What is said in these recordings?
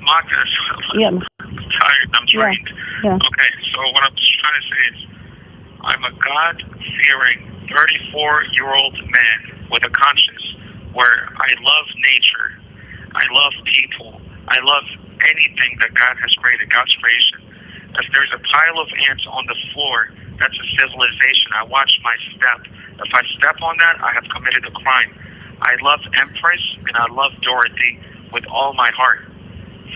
Marcus, Yeah. I'm tired. I'm drained. Yeah. Okay, so what I'm just trying to say is, I'm a God-fearing 34-year-old man with a conscience where I love nature, I love people, I love anything that God has created, God's creation. If there's a pile of ants on the floor, that's a civilization. I watch my step. If I step on that, I have committed a crime. I love Empress and I love Dorothy with all my heart.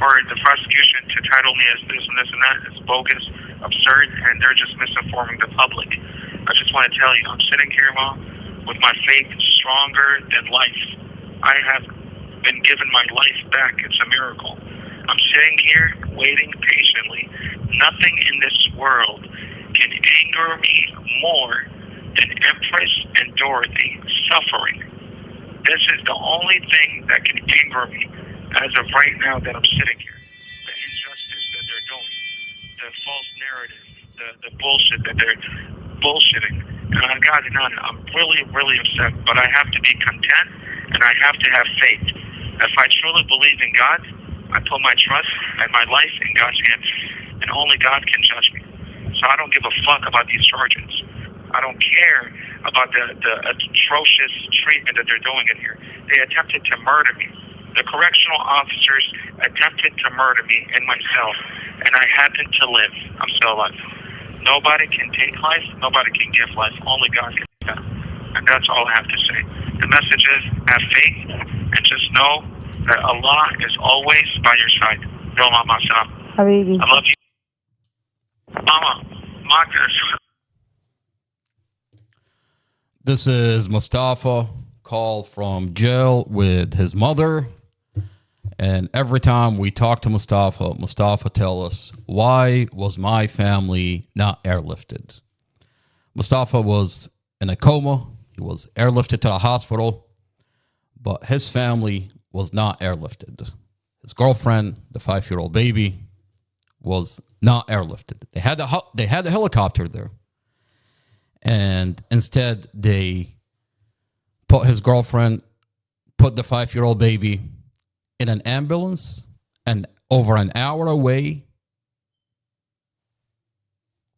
For the prosecution to title me as this and this and that is bogus, absurd, and they're just misinforming the public. I just want to tell you, I'm sitting here, Mom, with my faith stronger than life. I have been given my life back. It's a miracle. I'm sitting here waiting patiently. Nothing in this world can anger me more than Empress and Dorothy suffering. This is the only thing that can anger me as of right now that I'm sitting here. The injustice that they're doing, the false narrative, the bullshit that they're bullshitting. And I'm really, really upset, but I have to be content and I have to have faith. If I truly believe in God, I put my trust and my life in God's hands, and only God can judge me. So I don't give a fuck about these charges. I don't care about the atrocious treatment that they're doing in here. They attempted to murder me. The correctional officers attempted to murder me in my cell, and I happen to live. I'm still alive. Nobody can take life. Nobody can give life. Only God can do that. And that's all I have to say. The message is, have faith, and just know that Allah is always by your side. Yo, Mama, Habibi. I love you. Mama, Marcus. This is Mustafa, called from jail with his mother. And every time we talk to Mustafa tell us, why was my family not airlifted? Mustafa was in a coma. He was airlifted to the hospital, but his family was not airlifted. His girlfriend, the 5-year-old baby, was not airlifted. They had the helicopter there. And instead, they put his girlfriend, put the 5-year-old baby in an ambulance, and over an hour away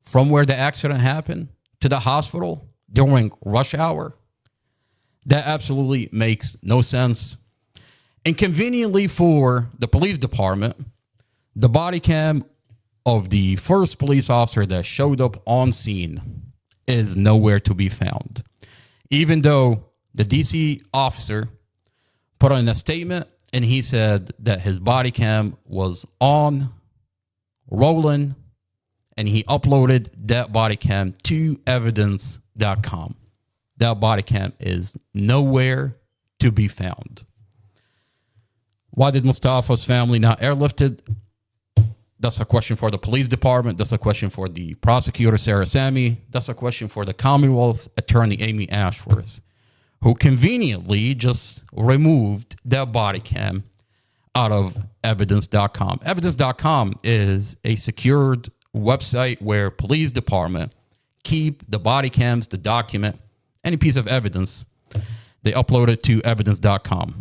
from where the accident happened to the hospital during rush hour. That absolutely makes no sense. And conveniently for the police department, the body cam of the first police officer that showed up on scene is nowhere to be found. Even though the DC officer put on a statement and he said that his body cam was on, rolling, and he uploaded that body cam to evidence.com. That body cam is nowhere to be found. Why did Mustafa's family not airlifted? That's a question for the police department. That's a question for the prosecutor, Sarah Sammy. That's a question for the Commonwealth Attorney, Amy Ashworth, who conveniently just removed that body cam out of evidence.com. Evidence.com is a secured website where police department keep the body cams, the document, any piece of evidence. They upload it to evidence.com.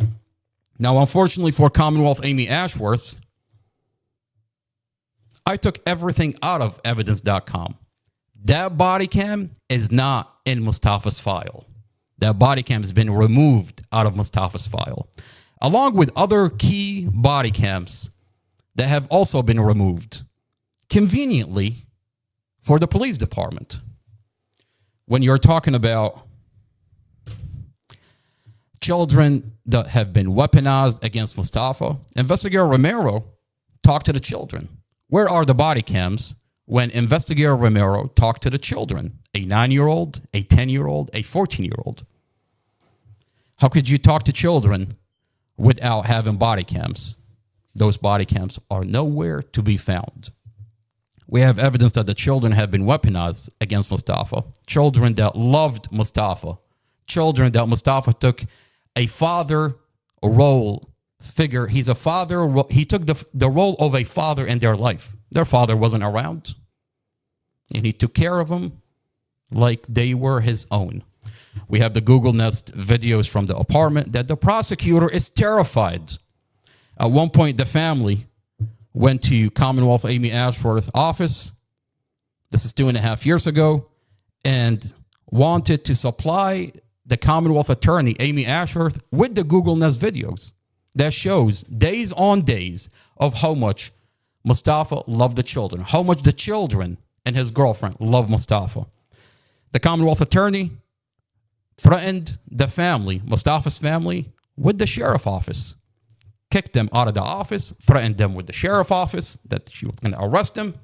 Now, unfortunately for Commonwealth Amy Ashworth, I took everything out of evidence.com. That body cam is not in Mustafa's file. That body cam has been removed out of Mustafa's file, along with other key body cams that have also been removed, conveniently for the police department. When you're talking about children that have been weaponized against Mustafa, Investigator Romero talked to the children. Where are the body cams when Investigator Romero talked to the children? A 9-year-old, a 10-year-old, a 14-year-old. How could you talk to children without having body cams? Those body cams are nowhere to be found. We have evidence that the children have been weaponized against Mustafa. Children that loved Mustafa. Children that Mustafa took a father role figure. He's a father. He took the role of a father in their life. Their father wasn't around, and he took care of them like they were his own. We have the Google Nest videos from the apartment that the prosecutor is terrified. At one point, the family went to Commonwealth Amy Ashworth's office. This is 2.5 years ago, and wanted to supply the Commonwealth attorney, Amy Ashworth, with the Google Nest videos that shows days on days of how much Mustafa loved the children, how much the children and his girlfriend loved Mustafa. The Commonwealth attorney threatened the family, Mustafa's family, with the sheriff office. Kicked them out of the office, threatened them with the sheriff office that she was going to arrest them.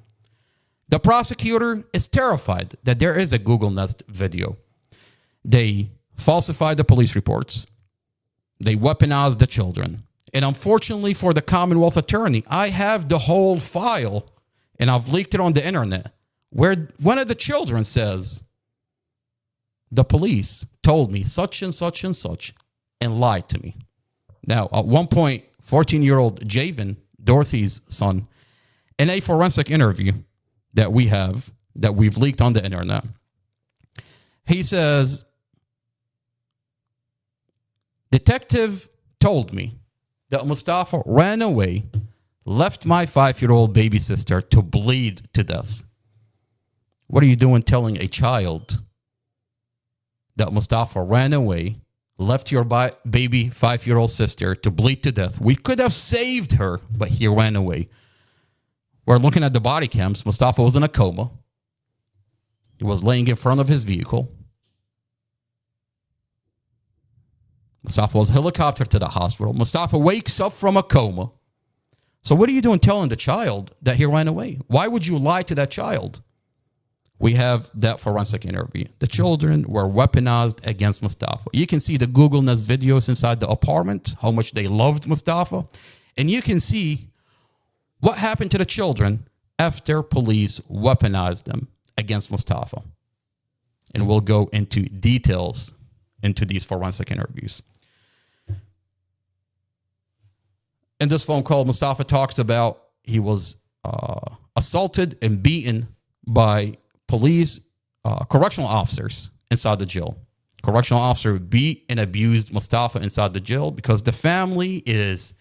The prosecutor is terrified that there is a Google Nest video. They falsified the police reports. They weaponized the children. And unfortunately for the Commonwealth attorney, I have the whole file, and I've leaked it on the internet, where one of the children says, the police told me such and such and such and lied to me. Now, at one point, 14-year-old Javen, Dorothy's son, in a forensic interview that we've leaked on the internet, he says, detective told me that Mustafa ran away, left my 5-year-old baby sister to bleed to death. What are you doing telling a child that Mustafa ran away, left your baby 5-year-old sister to bleed to death? We could have saved her, but he ran away. We're looking at the body cams. Mustafa was in a coma. He was laying in front of his vehicle. Mustafa was helicoptered to the hospital. Mustafa wakes up from a coma. So what are you doing telling the child that he ran away? Why would you lie to that child? We have that forensic interview. The children were weaponized against Mustafa. You can see the Google Nest videos inside the apartment, how much they loved Mustafa. And you can see what happened to the children after police weaponized them against Mustafa. And we'll go into details into these forensic interviews. In this phone call, Mustafa talks about he was assaulted and beaten by police, correctional officers inside the jail. Correctional officer beat and abused Mustafa inside the jail because the family is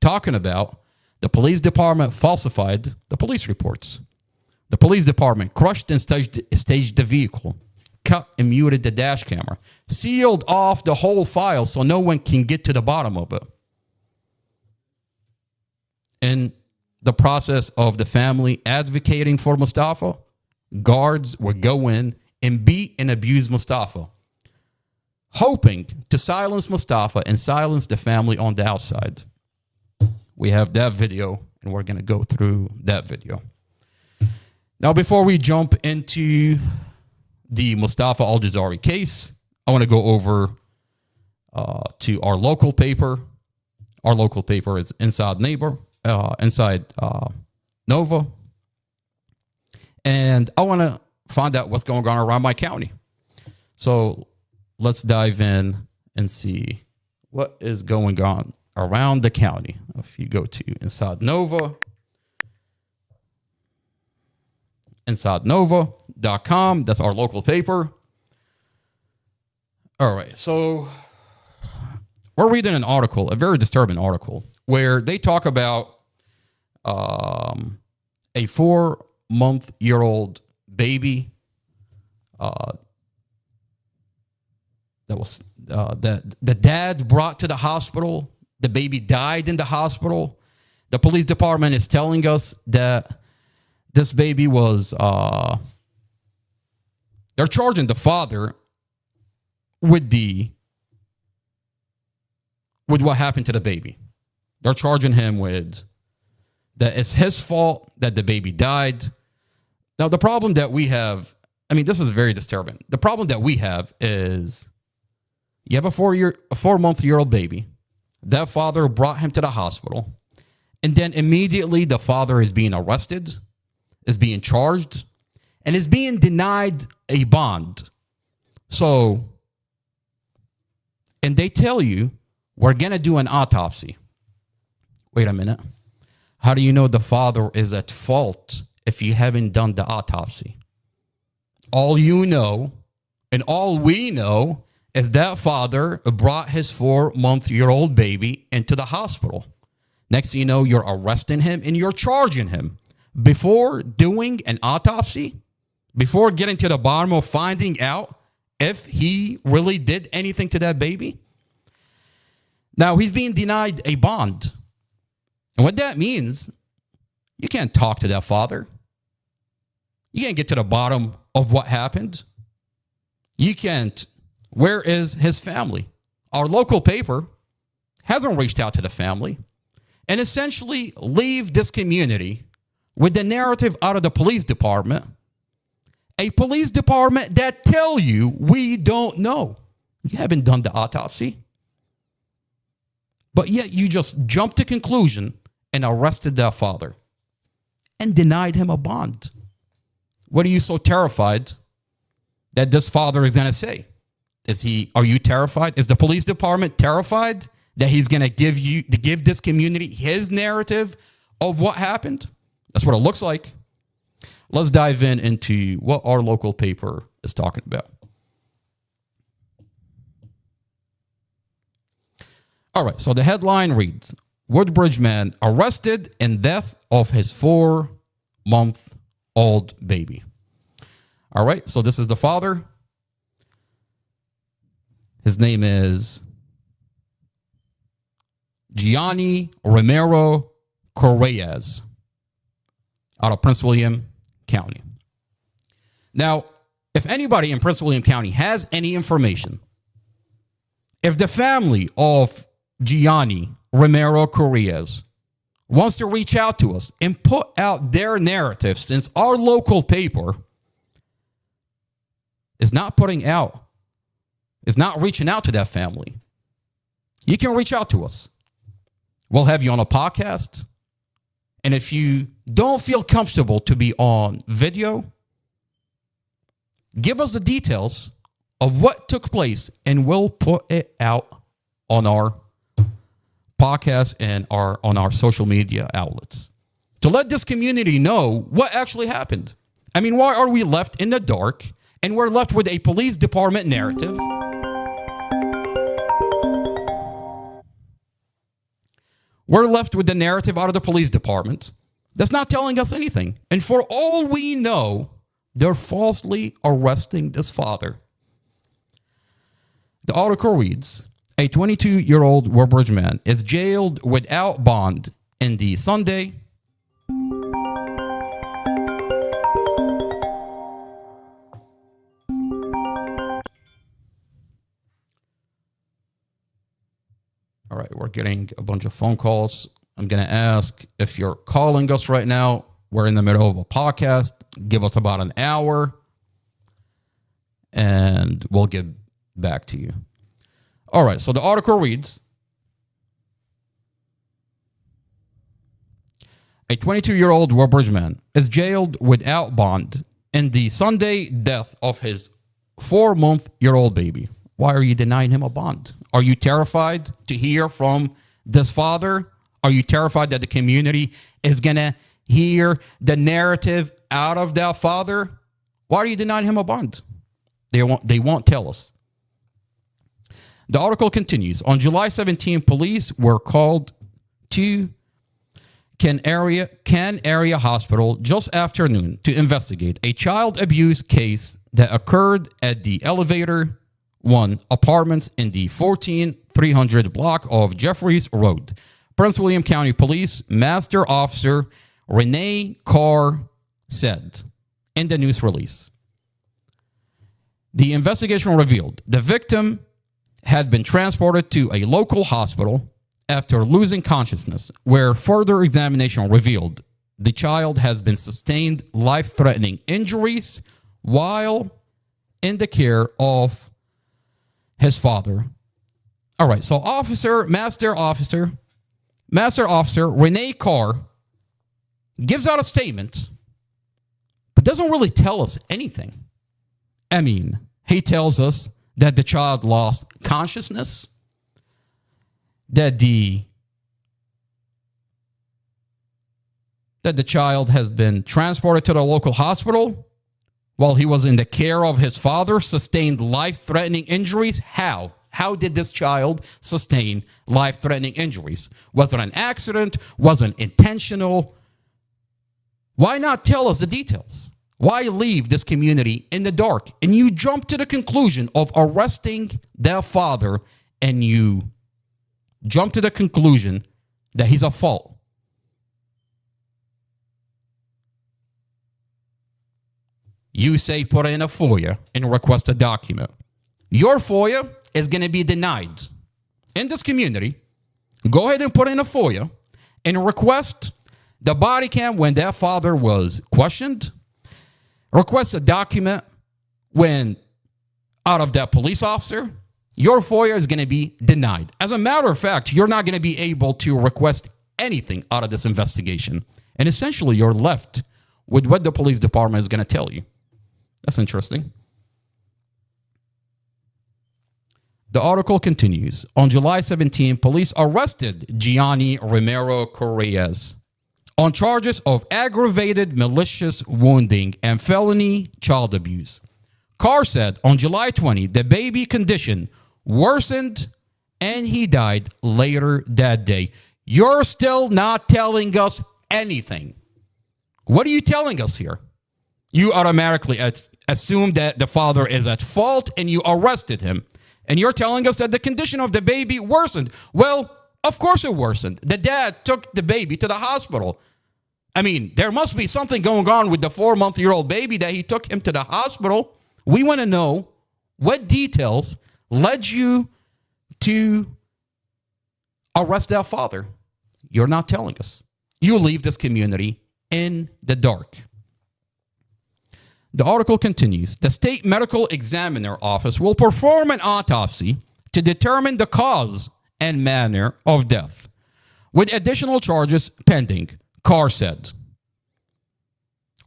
talking about the police department falsified the police reports. The police department crushed and staged the vehicle, cut and muted the dash camera, sealed off the whole file so no one can get to the bottom of it. In the process of the family advocating for Mustafa, guards would go in and beat and abuse Mustafa, hoping to silence Mustafa and silence the family on the outside. We have that video, and we're going to go through that video. Now, before we jump into the Mustafa Al-Jazari case, I want to go over to our local paper. Our local paper is Inside Nova. And I want to find out what's going on around my county. So let's dive in and see what is going on around the county. If you go to Inside Nova, InsideNova.com, that's our local paper. All right, so we're reading an article, a very disturbing article, where they talk about a 4-month-old baby that was that the dad brought to the hospital. The baby died in the hospital. The police department is telling us that this baby was they're charging the father with what happened to the baby. They're charging him with that it's his fault that the baby died. Now, the problem that we have, this is very disturbing. The problem that we have is you have a 4-month-old baby. That father brought him to the hospital. And then immediately the father is being arrested, is being charged, and is being denied a bond. So, and they tell you, we're going to do an autopsy. Wait a minute. How do you know the father is at fault if you haven't done the autopsy? All you know, and all we know, is that father brought his 4-month-old baby into the hospital. Next thing you know, you're arresting him and you're charging him before doing an autopsy, before getting to the bottom of finding out if he really did anything to that baby. Now, he's being denied a bond. And what that means, you can't talk to that father. You can't get to the bottom of what happened. You can't. Where is his family? Our local paper hasn't reached out to the family and essentially leave this community with the narrative out of the police department. A police department that tell you we don't know. You haven't done the autopsy. But yet you just jumped to conclusion and arrested that father and denied him a bond. What are you so terrified that this father is going to say? Are you terrified? Is the police department terrified that he's going to give this community his narrative of what happened? That's what it looks like. Let's dive into what our local paper is talking about. All right, so the headline reads, Woodbridge man arrested in death of his 4-month-old baby. All right, so this is the father. His name is Gianni Romero Corrales out of Prince William County. Now, if anybody in Prince William County has any information, if the family of Gianni Romero Corrales wants to reach out to us and put out their narrative, since our local paper is not reaching out to that family, you can reach out to us. We'll have you on a podcast. And if you don't feel comfortable to be on video, give us the details of what took place and we'll put it out on our podcast and on our social media outlets to let this community know what actually happened. I mean, why are we left in the dark and we're left with a police department narrative? We're left with the narrative out of the police department that's not telling us anything. And for all we know, they're falsely arresting this father. The article reads, a 22-year-old Woodbridge man is jailed without bond in the Sunday All right, we're getting a bunch of phone calls. I'm going to ask if you're calling us right now. We're in the middle of a podcast. Give us about an hour, and we'll get back to you. All right, so the article reads, a 22-year-old Woodbridge man is jailed without bond in the Sunday death of his 4-month-old baby. Why are you denying him a bond? Are you terrified to hear from this father? Are you terrified that the community is going to hear the narrative out of that father? Why are you denying him a bond? They won't tell us. The article continues. On July 17, police were called to Can Area Hospital just after noon to investigate a child abuse case that occurred at the Elevator 1 apartments in the 14300 block of Jeffries Road. Prince William County Police Master Officer Renee Carr said in the news release. The investigation revealed the victim had been transported to a local hospital after losing consciousness, where further examination revealed the child has been sustained life-threatening injuries while in the care of his father. All right, so Master Officer Renee Carr gives out a statement, but doesn't really tell us anything. I mean, he tells us that the child lost consciousness, that the child has been transported to the local hospital while he was in the care of his father, sustained life-threatening injuries. How How did this child sustain life-threatening injuries? Was it an accident? Was it intentional? Why not tell us the details? Why leave this community in the dark? And you jump to the conclusion of arresting their father, and you jump to the conclusion that he's at fault. You say put in a FOIA and request a document. Your FOIA is going to be denied. In this community, go ahead and put in a FOIA and request the body cam when their father was questioned. Request a document when out of that police officer. Your FOIA is going to be denied. As a matter of fact, you're not going to be able to request anything out of this investigation. And essentially, you're left with what the police department is going to tell you. That's interesting. The article continues. On July 17, police arrested Gianni Romero Correas on charges of aggravated malicious wounding and felony child abuse. Carr said on July 20, the baby condition worsened and he died later that day. You're still not telling us anything. What are you telling us here? You automatically assume that the father is at fault and you arrested him. And you're telling us that the condition of the baby worsened. Well, of course it worsened. The dad took the baby to the hospital. I mean, there must be something going on with the 4-month-old baby that he took him to the hospital. We want to know what details led you to arrest that father. You're not telling us. You leave this community in the dark. The article continues. The state medical examiner office will perform an autopsy to determine the cause and manner of death, with additional charges pending, Carr said.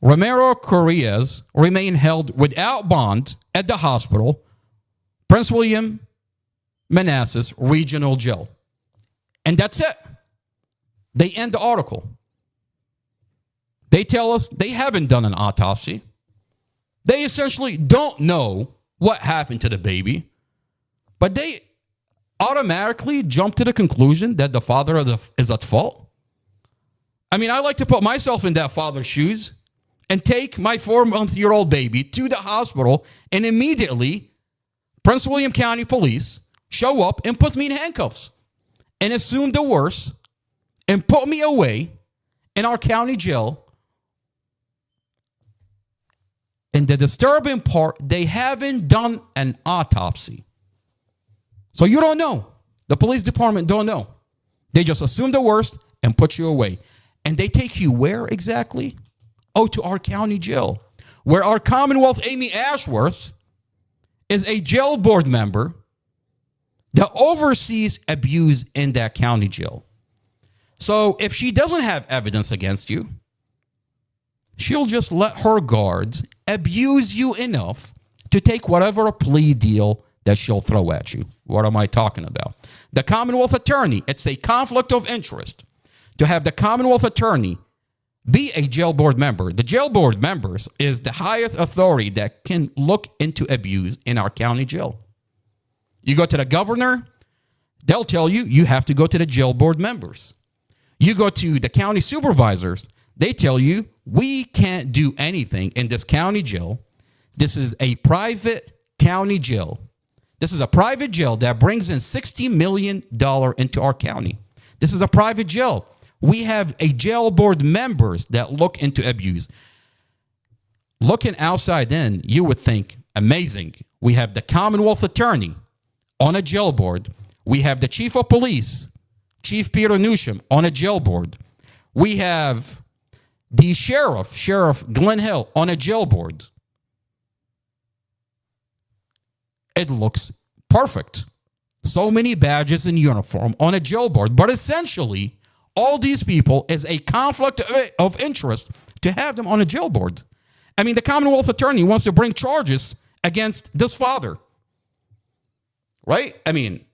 Romero Correas remain held without bond at the hospital, Prince William Manassas Regional Jail. And that's it. They end the article. They tell us they haven't done an autopsy. They essentially don't know what happened to the baby, but they automatically jump to the conclusion that the father is at fault. I mean, I like to put myself in that father's shoes and take my 4-month-old baby to the hospital, and immediately Prince William County Police show up and put me in handcuffs and assume the worst and put me away in our county jail. And the disturbing part, they haven't done an autopsy. So you don't know. The police department don't know. They just assume the worst and put you away. And they take you where exactly? Oh, to our county jail, where our Commonwealth Amy Ashworth is a jail board member that oversees abuse in that county jail. So if she doesn't have evidence against you, she'll just let her guards abuse you enough to take whatever plea deal that she'll throw at you. What am I talking about? The Commonwealth Attorney, it's a conflict of interest to have the Commonwealth Attorney be a jail board member. The jail board members is the highest authority that can look into abuse in our county jail. You go to the governor, they'll tell you you have to go to the jail board members. You go to the county supervisors, they tell you we can't do anything in this county jail. This is a private county jail. This is a private jail that brings in $60 million into our county. This is a private jail. We have a jail board members that look into abuse. Looking outside in, you would think, amazing. We have the Commonwealth Attorney on a jail board. We have the Chief of Police, Chief Peter Newsham, on a jail board. We have the Sheriff Glenn Hill, on a jail board. It looks perfect. So many badges and uniform on a jail board. But essentially, all these people is a conflict of interest to have them on a jail board. I mean, the Commonwealth Attorney wants to bring charges against this father. Right? I mean,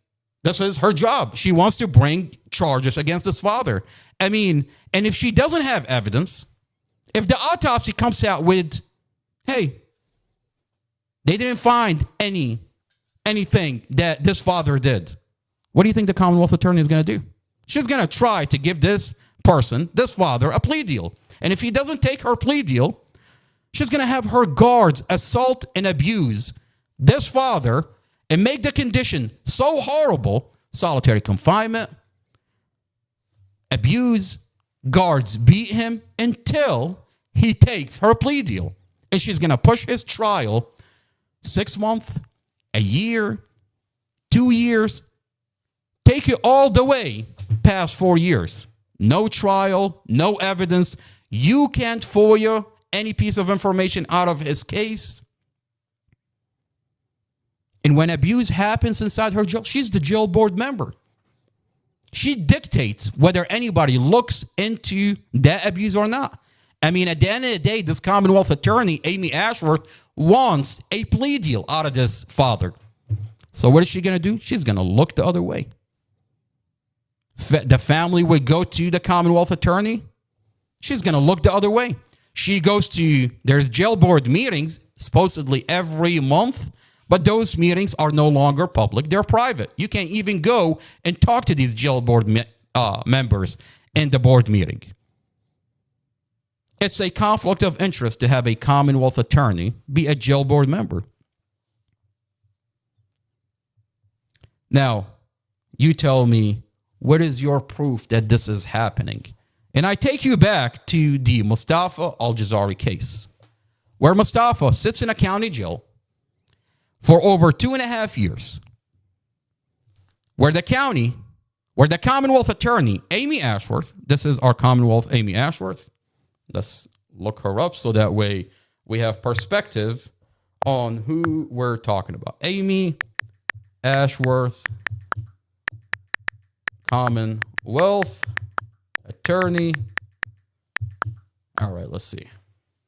this is her job. She wants to bring charges against this father. I mean, and if she doesn't have evidence, if the autopsy comes out with, hey, they didn't find any anything that this father did, what do you think the Commonwealth attorney is going to do? She's going to try to give this person, this father, a plea deal. And if he doesn't take her plea deal, she's going to have her guards assault and abuse this father and make the condition so horrible, solitary confinement, abuse, guards beat him until he takes her plea deal. And she's going to push his trial 6 months, a year, 2 years, take it all the way past 4 years. No trial, no evidence. You can't FOIA any piece of information out of his case. And when abuse happens inside her jail, she's the jail board member. She dictates whether anybody looks into that abuse or not. I mean, at the end of the day, this Commonwealth attorney, Amy Ashworth, wants a plea deal out of this father. So what is she going to do? She's going to look the other way. The family would go to the Commonwealth attorney. She's going to look the other way. She goes to, there's jail board meetings supposedly every month, but those meetings are no longer public. They're private. You can't even go and talk to these jail board members in the board meeting. It's a conflict of interest to have a Commonwealth attorney be a jail board member. Now, you tell me, what is your proof that this is happening? And I take you back to the Mustafa Al-Jazari case, where Mustafa sits in a county jail for over 2.5 years, where the Commonwealth attorney, Amy Ashworth, this is our Commonwealth Amy Ashworth. Let's look her up so that way we have perspective on who we're talking about. Amy Ashworth, Commonwealth attorney. All right, let's see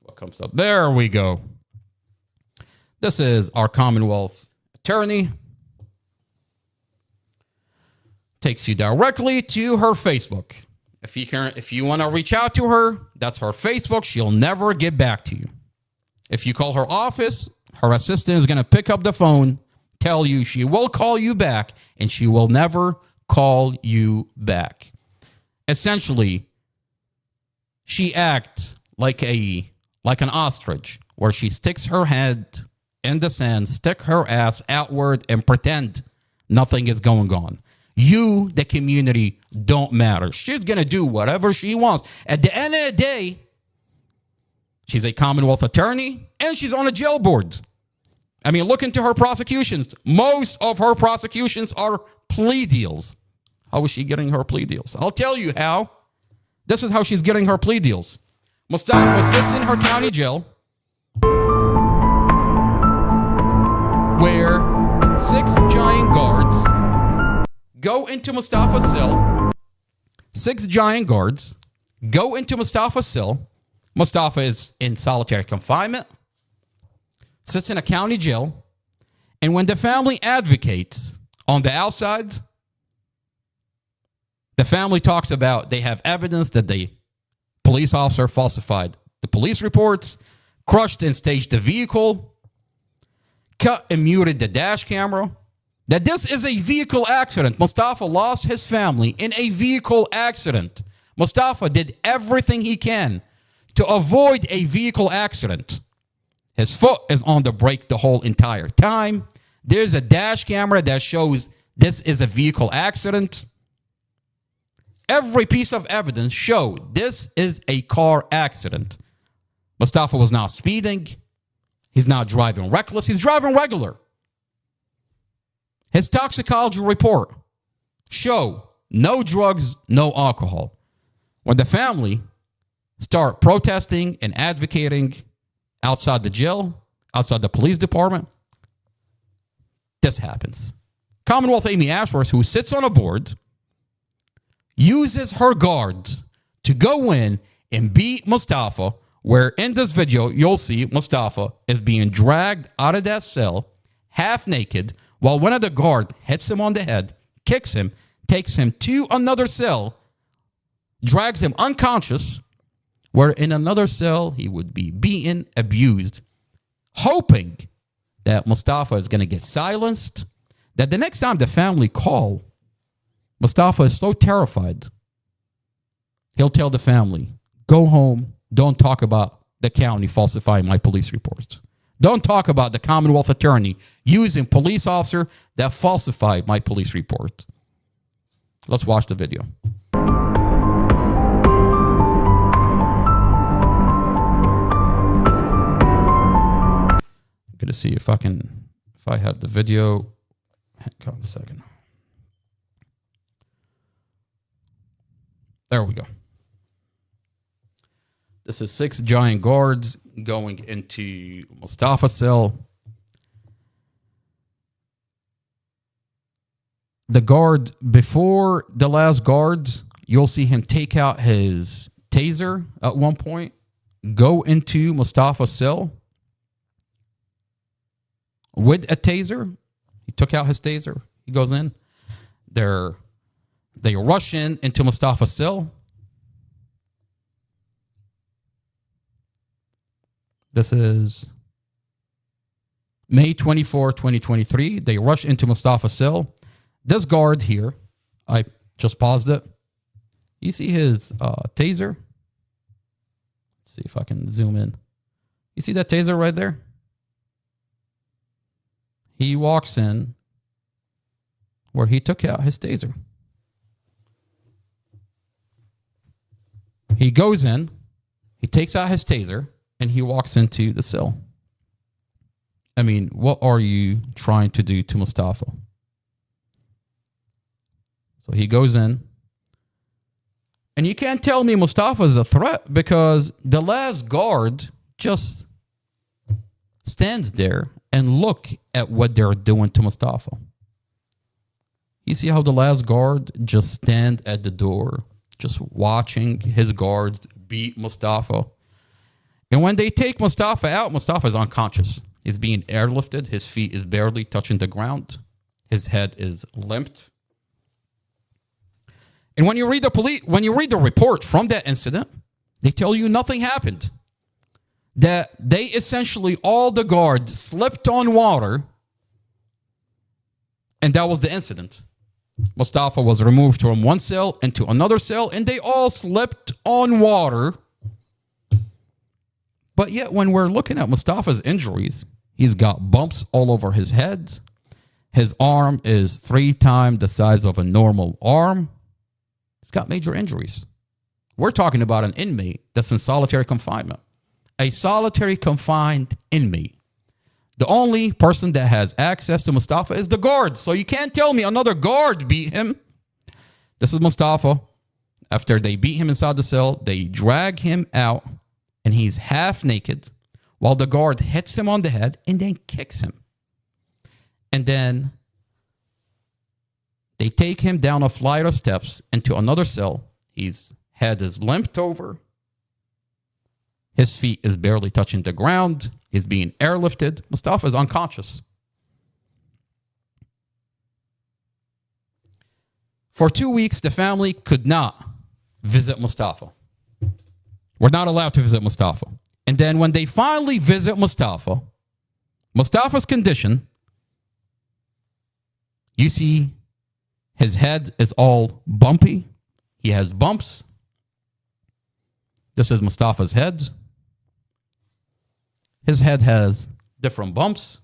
what comes up. There we go. This is our Commonwealth attorney. Takes you directly to her Facebook. If you want to reach out to her, that's her Facebook. She'll never get back to you. If you call her office, her assistant is going to pick up the phone, tell you she will call you back, and she will never call you back. Essentially, she acts like an ostrich, where she sticks her head in the sand, stick her ass outward, and pretend nothing is going on. You, the community, don't matter. She's going to do whatever she wants. At the end of the day, she's a Commonwealth attorney, and she's on a jail board. I mean, look into her prosecutions. Most of her prosecutions are plea deals. How is she getting her plea deals? I'll tell you how. This is how she's getting her plea deals. Mustafa sits in her county jail, where 6 giant guards go into Mustafa's cell. 6 giant guards go into Mustafa's cell. Mustafa is in solitary confinement, sits in a county jail, and when the family advocates on the outside, the family talks about they have evidence that the police officer falsified the police reports, crushed and staged the vehicle, cut and muted the dash camera, that this is a vehicle accident. Mustafa lost his family in a vehicle accident. Mustafa did everything he can to avoid a vehicle accident. His foot is on the brake the whole entire time. There's a dash camera that shows this is a vehicle accident. Every piece of evidence showed this is a car accident. Mustafa was not speeding. He's not driving reckless. He's driving regular. His toxicology report show no drugs, no alcohol. When the family start protesting and advocating outside the jail, outside the police department, this happens. Commonwealth Amy Ashworth, who sits on a board, uses her guards to go in and beat Mustafa, where in this video, you'll see Mustafa is being dragged out of that cell, half naked, while one of the guards hits him on the head, kicks him, takes him to another cell, drags him unconscious, where in another cell he would be beaten, abused, hoping that Mustafa is going to get silenced that the next time the family call, Mustafa is so terrified, he'll tell the family, go home, don't talk about the county falsifying my police reports. Don't talk about the Commonwealth attorney using police officer that falsified my police report. Let's watch the video. I'm gonna see if I have the video. Hang on a second. There we go. This is 6 giant guards going into Mustafa's cell. The guard, before the last guards, you'll see him take out his taser at one point, go into Mustafa's cell with a taser. He took out his taser. He goes in. They rush into Mustafa's cell. This is May 24, 2023. They rush into Mustafa's cell. This guard here, I just paused it. You see his taser? Let's see if I can zoom in. You see that taser right there? He walks in where he took out his taser. He goes in, he takes out his taser, and he walks into the cell. I mean, what are you trying to do to Mustafa? So he goes in. And you can't tell me Mustafa is a threat because the last guard just stands there and look at what they're doing to Mustafa. You see how the last guard just stand at the door, just watching his guards beat Mustafa. And when they take Mustafa out, Mustafa is unconscious. He's being airlifted. His feet is barely touching the ground. His head is limped. And when you read the report from that incident, they tell you nothing happened. That they essentially, all the guards slipped on water, and that was the incident. Mustafa was removed from one cell into another cell, and they all slipped on water. But yet, when we're looking at Mustafa's injuries, he's got bumps all over his head. His arm is 3 times the size of a normal arm. He's got major injuries. We're talking about an inmate that's in solitary confinement. A solitary confined inmate. The only person that has access to Mustafa is the guard. So you can't tell me another guard beat him. This is Mustafa. After they beat him inside the cell, they drag him out, and he's half naked while the guard hits him on the head and then kicks him. And then they take him down a flight of steps into another cell. His head is limped over. His feet is barely touching the ground. He's being airlifted. Mustafa is unconscious. For 2 weeks, the family could not visit Mustafa. We're not allowed to visit Mustafa. And then when they finally visit Mustafa, Mustafa's condition, you see his head is all bumpy. He has bumps. This is Mustafa's head. His head has different bumps.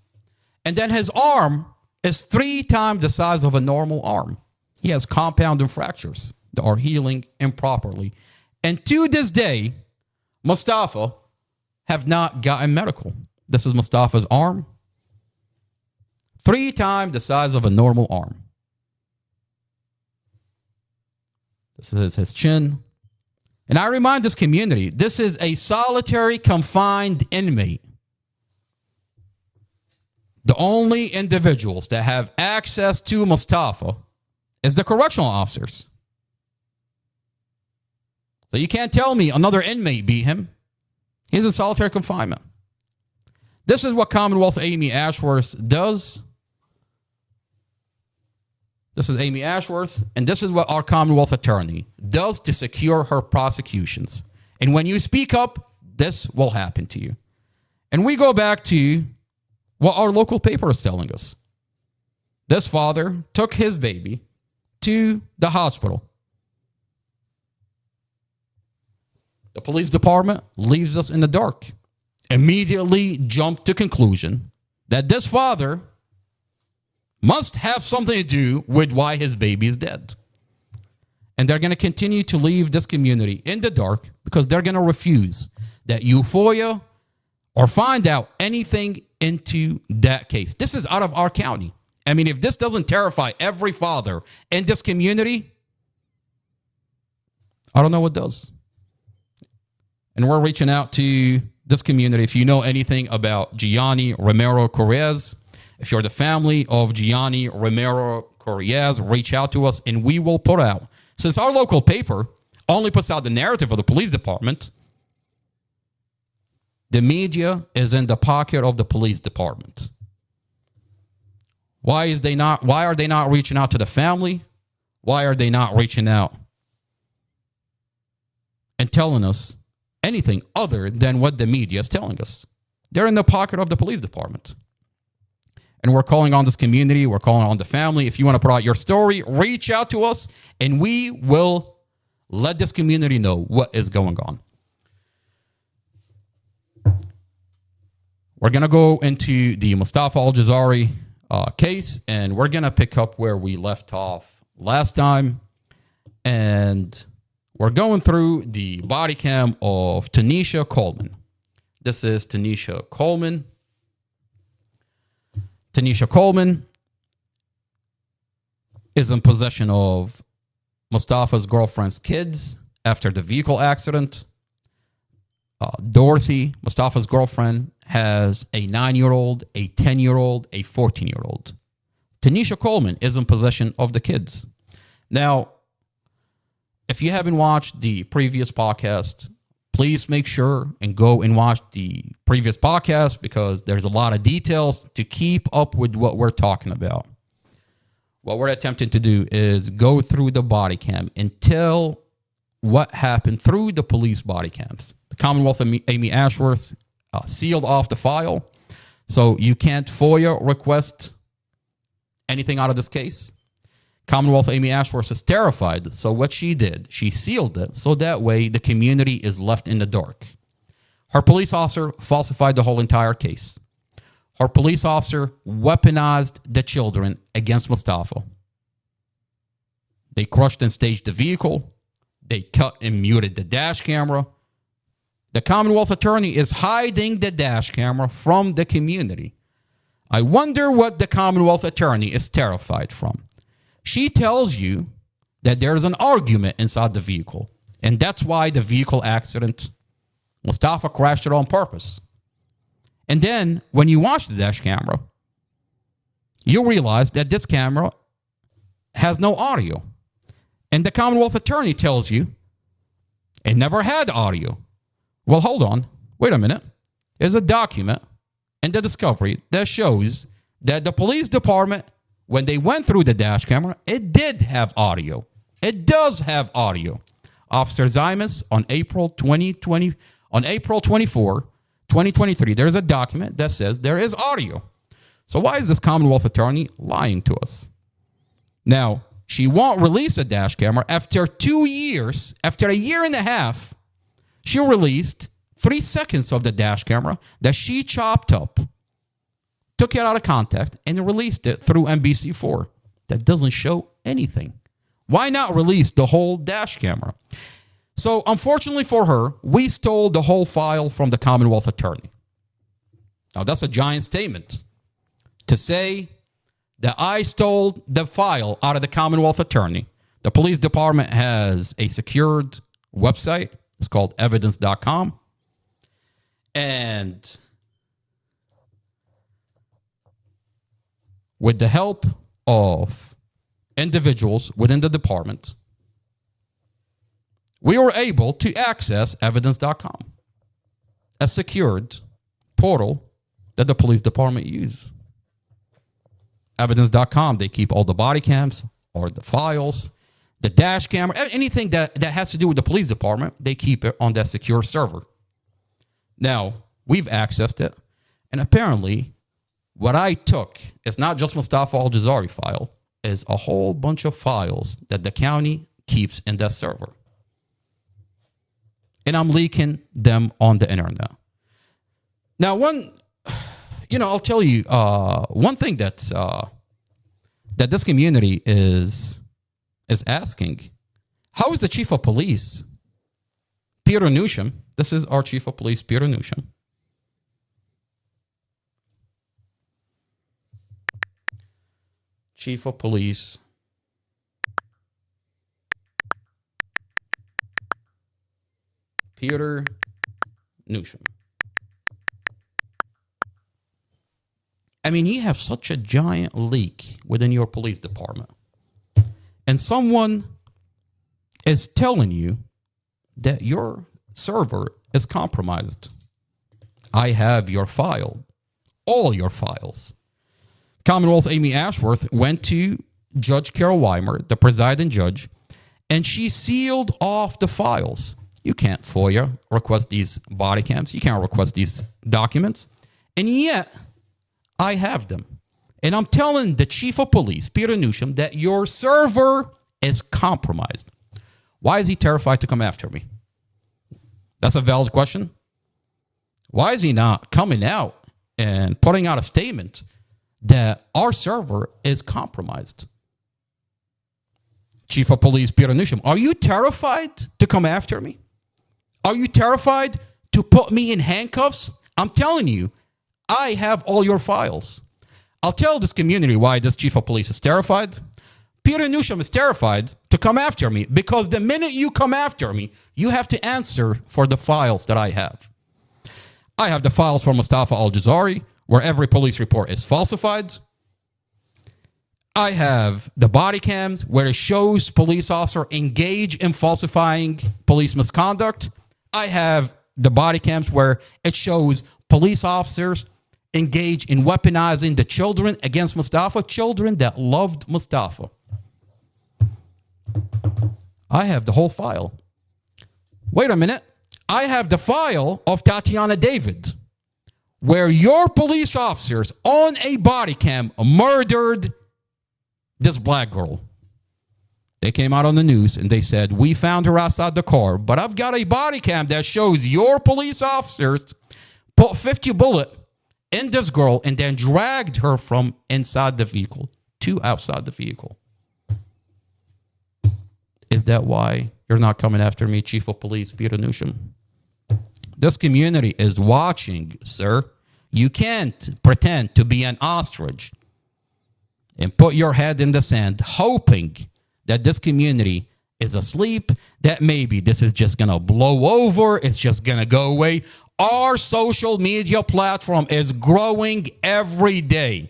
And then his arm is 3 times the size of a normal arm. He has compounded fractures that are healing improperly. And to this day, Mustafa have not gotten medical. This is Mustafa's arm. 3 times the size of a normal arm. This is his chin. And I remind this community, this is a solitary confined inmate. The only individuals that have access to Mustafa is the correctional officers. So you can't tell me another inmate beat him. He's in solitary confinement. This is what Commonwealth Amy Ashworth does. This is Amy Ashworth, and this is what our Commonwealth attorney does to secure her prosecutions. And when you speak up, this will happen to you. And we go back to what our local paper is telling us. this father took his baby to the hospital. The police department leaves us in the dark. Immediately jumped to conclusion that this father must have something to do with why his baby is dead. And they're going to continue to leave this community in the dark because they're going to refuse that euphoria or find out anything into that case. This is out of our county. I mean, if this doesn't terrify every father in this community, I don't know what does. And we're reaching out to this community. If you know anything about Gianni Romero Correz, if you're the family of Gianni Romero Correz, reach out to us and we will put out. Since our local paper only puts out the narrative of the police department, the media is in the pocket of the police department. Why are they not reaching out to the family? Why are they not reaching out and telling us anything other than what the media is telling us? They're in the pocket of the police department. And we're calling on this community. We're calling on the family. If you want to put out your story, reach out to us and we will let this community know what is going on. We're going to go into the Mustafa Al-Jazari case, and we're going to pick up where we left off last time. And we're going through the body cam of Tanisha Coleman. This is Tanisha Coleman. Tanisha Coleman is in possession of Mustafa's girlfriend's kids after the vehicle accident. Dorothy, Mustafa's girlfriend, has a 9-year-old, a 10-year-old, a 14-year-old. Tanisha Coleman is in possession of the kids. Now, if you haven't watched the previous podcast, please make sure and go and watch the previous podcast because there's a lot of details to keep up with what we're talking about. What we're attempting to do is go through the body cam and tell what happened through the police body cams. The Commonwealth of Amy Ashworth sealed off the file, so you can't FOIA request anything out of this case. Commonwealth Amy Ashworth is terrified, so what she did, she sealed it, so that way the community is left in the dark. Her police officer falsified the whole entire case. Her police officer weaponized the children against Mustafa. They crushed and staged the vehicle. They cut and muted the dash camera. The Commonwealth attorney is hiding the dash camera from the community. I wonder what the Commonwealth attorney is terrified from. She tells you that there's an argument inside the vehicle, and that's why the vehicle accident, Mustafa crashed it on purpose. And then when you watch the dash camera, you realize that this camera has no audio. And the Commonwealth attorney tells you it never had audio. Well, hold on. Wait a minute. There's a document in the discovery that shows that the police department, when they went through the dash camera, it did have audio. It does have audio. Officer Zymas on April 24, 2023, there's a document that says there is audio. So why is this Commonwealth attorney lying to us? Now, she won't release a dash camera. After 2 years, after a year and a half, she released 3 seconds of the dash camera that she chopped up, took it out of context, and released it through NBC4. That doesn't show anything. Why not release the whole dash camera? So, unfortunately for her, we stole the whole file from the Commonwealth attorney. Now, that's a giant statement. To say that I stole the file out of the Commonwealth attorney. The police department has a secured website. It's called evidence.com. And with the help of individuals within the department, we were able to access evidence.com, a secured portal that the police department uses. Evidence.com, they keep all the body cams or the files, the dash camera, anything that has to do with the police department, they keep it on that secure server. Now, we've accessed it, and apparently What I took is not just Mustafa Al-Jazari file, is a whole bunch of files that the county keeps in that server. And I'm leaking them on the internet. Now, I'll tell you one thing that this community is asking. How is the chief of police, Peter Newsham? This is our chief of police, Peter Newsham. Chief of police, Peter Newsham. I mean, you have such a giant leak within your police department. And someone is telling you that your server is compromised. I have your file, all your files. Commonwealth Amy Ashworth went to Judge Carol Weimer, the presiding judge, and she sealed off the files. You can't FOIA request these body cams. You can't request these documents. And yet, I have them. And I'm telling the chief of police, Peter Newsham, that your server is compromised. Why is he terrified to come after me? That's a valid question. Why is he not coming out and putting out a statement that our server is compromised? Chief of Police Peter Newsham, are you terrified to come after me? Are you terrified to put me in handcuffs? I'm telling you, I have all your files. I'll tell this community why this chief of police is terrified. Peter Newsham is terrified to come after me because the minute you come after me, you have to answer for the files that I have. I have the files for Mustafa Al-Jazari, where every police report is falsified. I have the body cams where it shows police officer engage in falsifying police misconduct. I have the body cams where it shows police officers engage in weaponizing the children against Mustafa, children that loved Mustafa. I have the whole file. Wait a minute. I have the file of Tatiana David, where your police officers on a body cam murdered this black girl. They came out on the news and they said, we found her outside the car, but I've got a body cam that shows your police officers put 50 bullets in this girl and then dragged her from inside the vehicle to outside the vehicle. Is that why you're not coming after me, Chief of Police Peter Newsham? This community is watching, sir. You can't pretend to be an ostrich and put your head in the sand hoping that this community is asleep, that maybe this is just going to blow over, it's just going to go away. Our social media platform is growing every day.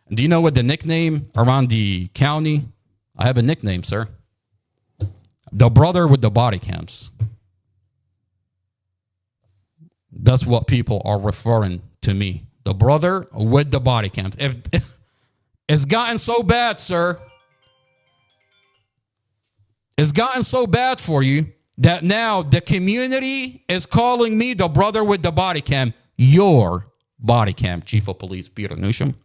Do you know what the nickname around the county? I have a nickname, sir. The brother with the body cams. That's what people are referring to me. The brother with the body cams. If it's gotten so bad, sir. It's gotten so bad for you that now the community is calling me the brother with the body cam. Your body cam, Chief of Police Peter Newsham.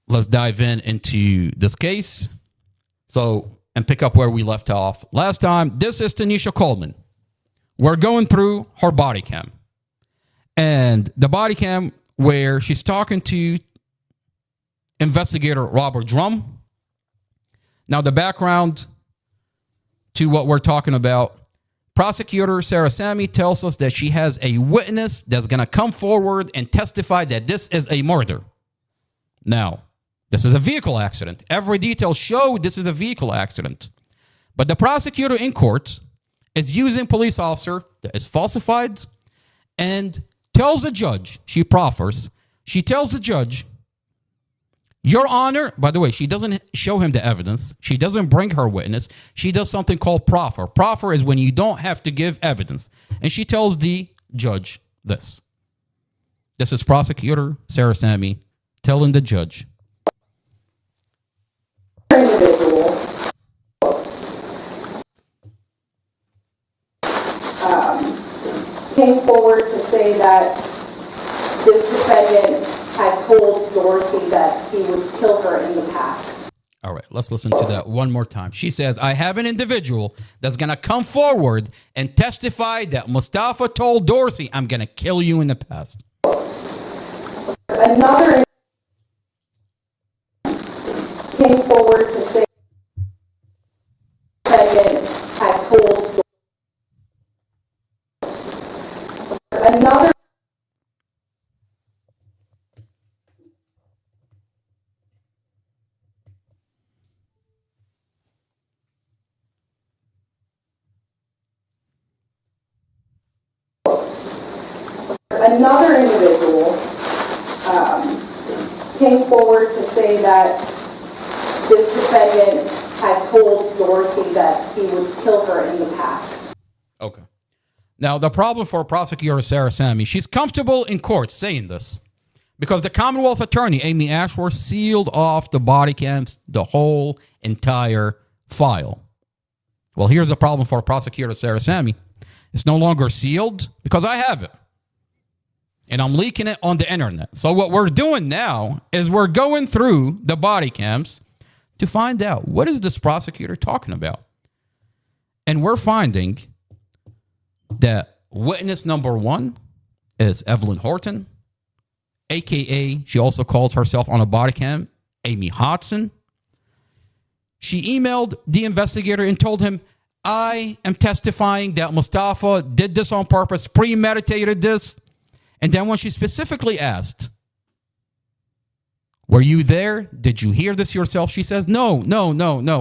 Let's dive into this case. And pick up where we left off last time. This is Tanisha Coleman. We're going through her body cam. And the body cam where she's talking to investigator Robert Drum. Now, the background to what we're talking about. Prosecutor Sarah Sammy tells us that she has a witness that's going to come forward and testify that this is a murder. Now, this is a vehicle accident. Every detail showed this is a vehicle accident. But the prosecutor in court is using police officer that is falsified and tells the judge, she tells the judge, Your Honor, by the way, she doesn't show him the evidence. She doesn't bring her witness. She does something called proffer. Proffer is when you don't have to give evidence. And she tells the judge this. This is Prosecutor Sarah Sammy telling the judge. Individual came forward to say that this defendant had told Dorothy that he would kill her in the past. All right, let's listen to that one more time. She says, I have an individual that's going to come forward and testify that Mustafa told Dorothy, I'm going to kill you in the past. Another came forward to say the defendant had told another individual came forward to say that this defendant had told Dorothy that he would kill her in the past. Okay. Now, the problem for prosecutor Sarah Sammy, she's comfortable in court saying this because the Commonwealth attorney, Amy Ashworth, sealed off the body cams, the whole entire file. Well, here's the problem for prosecutor Sarah Sammy. It's no longer sealed because I have it. And I'm leaking it on the internet. So what we're doing now is we're going through the body cams to find out what is this prosecutor talking about. And we're finding that witness number one is Evelyn Horton, a.k.a. she also calls herself on a body cam, Amy Hodson. She emailed the investigator and told him, I am testifying that Mustafa did this on purpose, premeditated this. And then when she specifically asked, were you there? Did you hear this yourself? She says, no,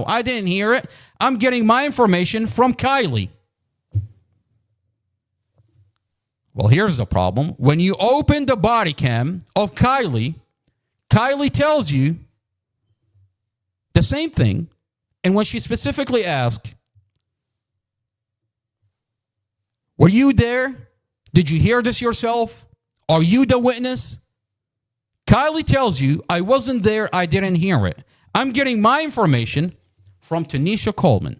I didn't hear it. I'm getting my information from Kylie. Well, here's the problem. When you open the body cam of Kylie, Kylie tells you the same thing. And when she specifically asked, were you there? Did you hear this yourself? Are you the witness? Kylie tells you, I wasn't there, I didn't hear it. I'm getting my information from Tanisha Coleman.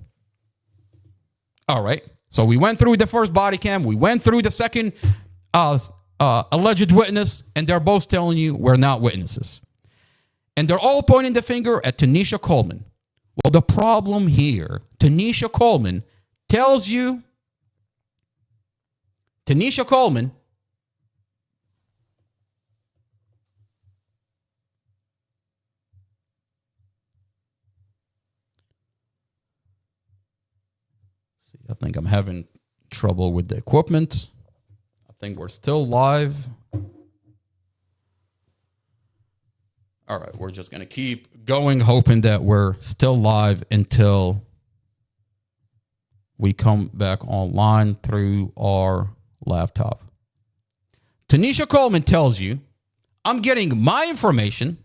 All right. So we went through the first body cam. We went through the second alleged witness, and they're both telling you we're not witnesses. And they're all pointing the finger at Tanisha Coleman. Well, the problem here, Tanisha Coleman tells you, Tanisha Coleman I think I'm having trouble with the equipment. I think we're still live. All right, we're just going to keep going, hoping that we're still live until we come back online through our laptop. Tanisha Coleman tells you, I'm getting my information.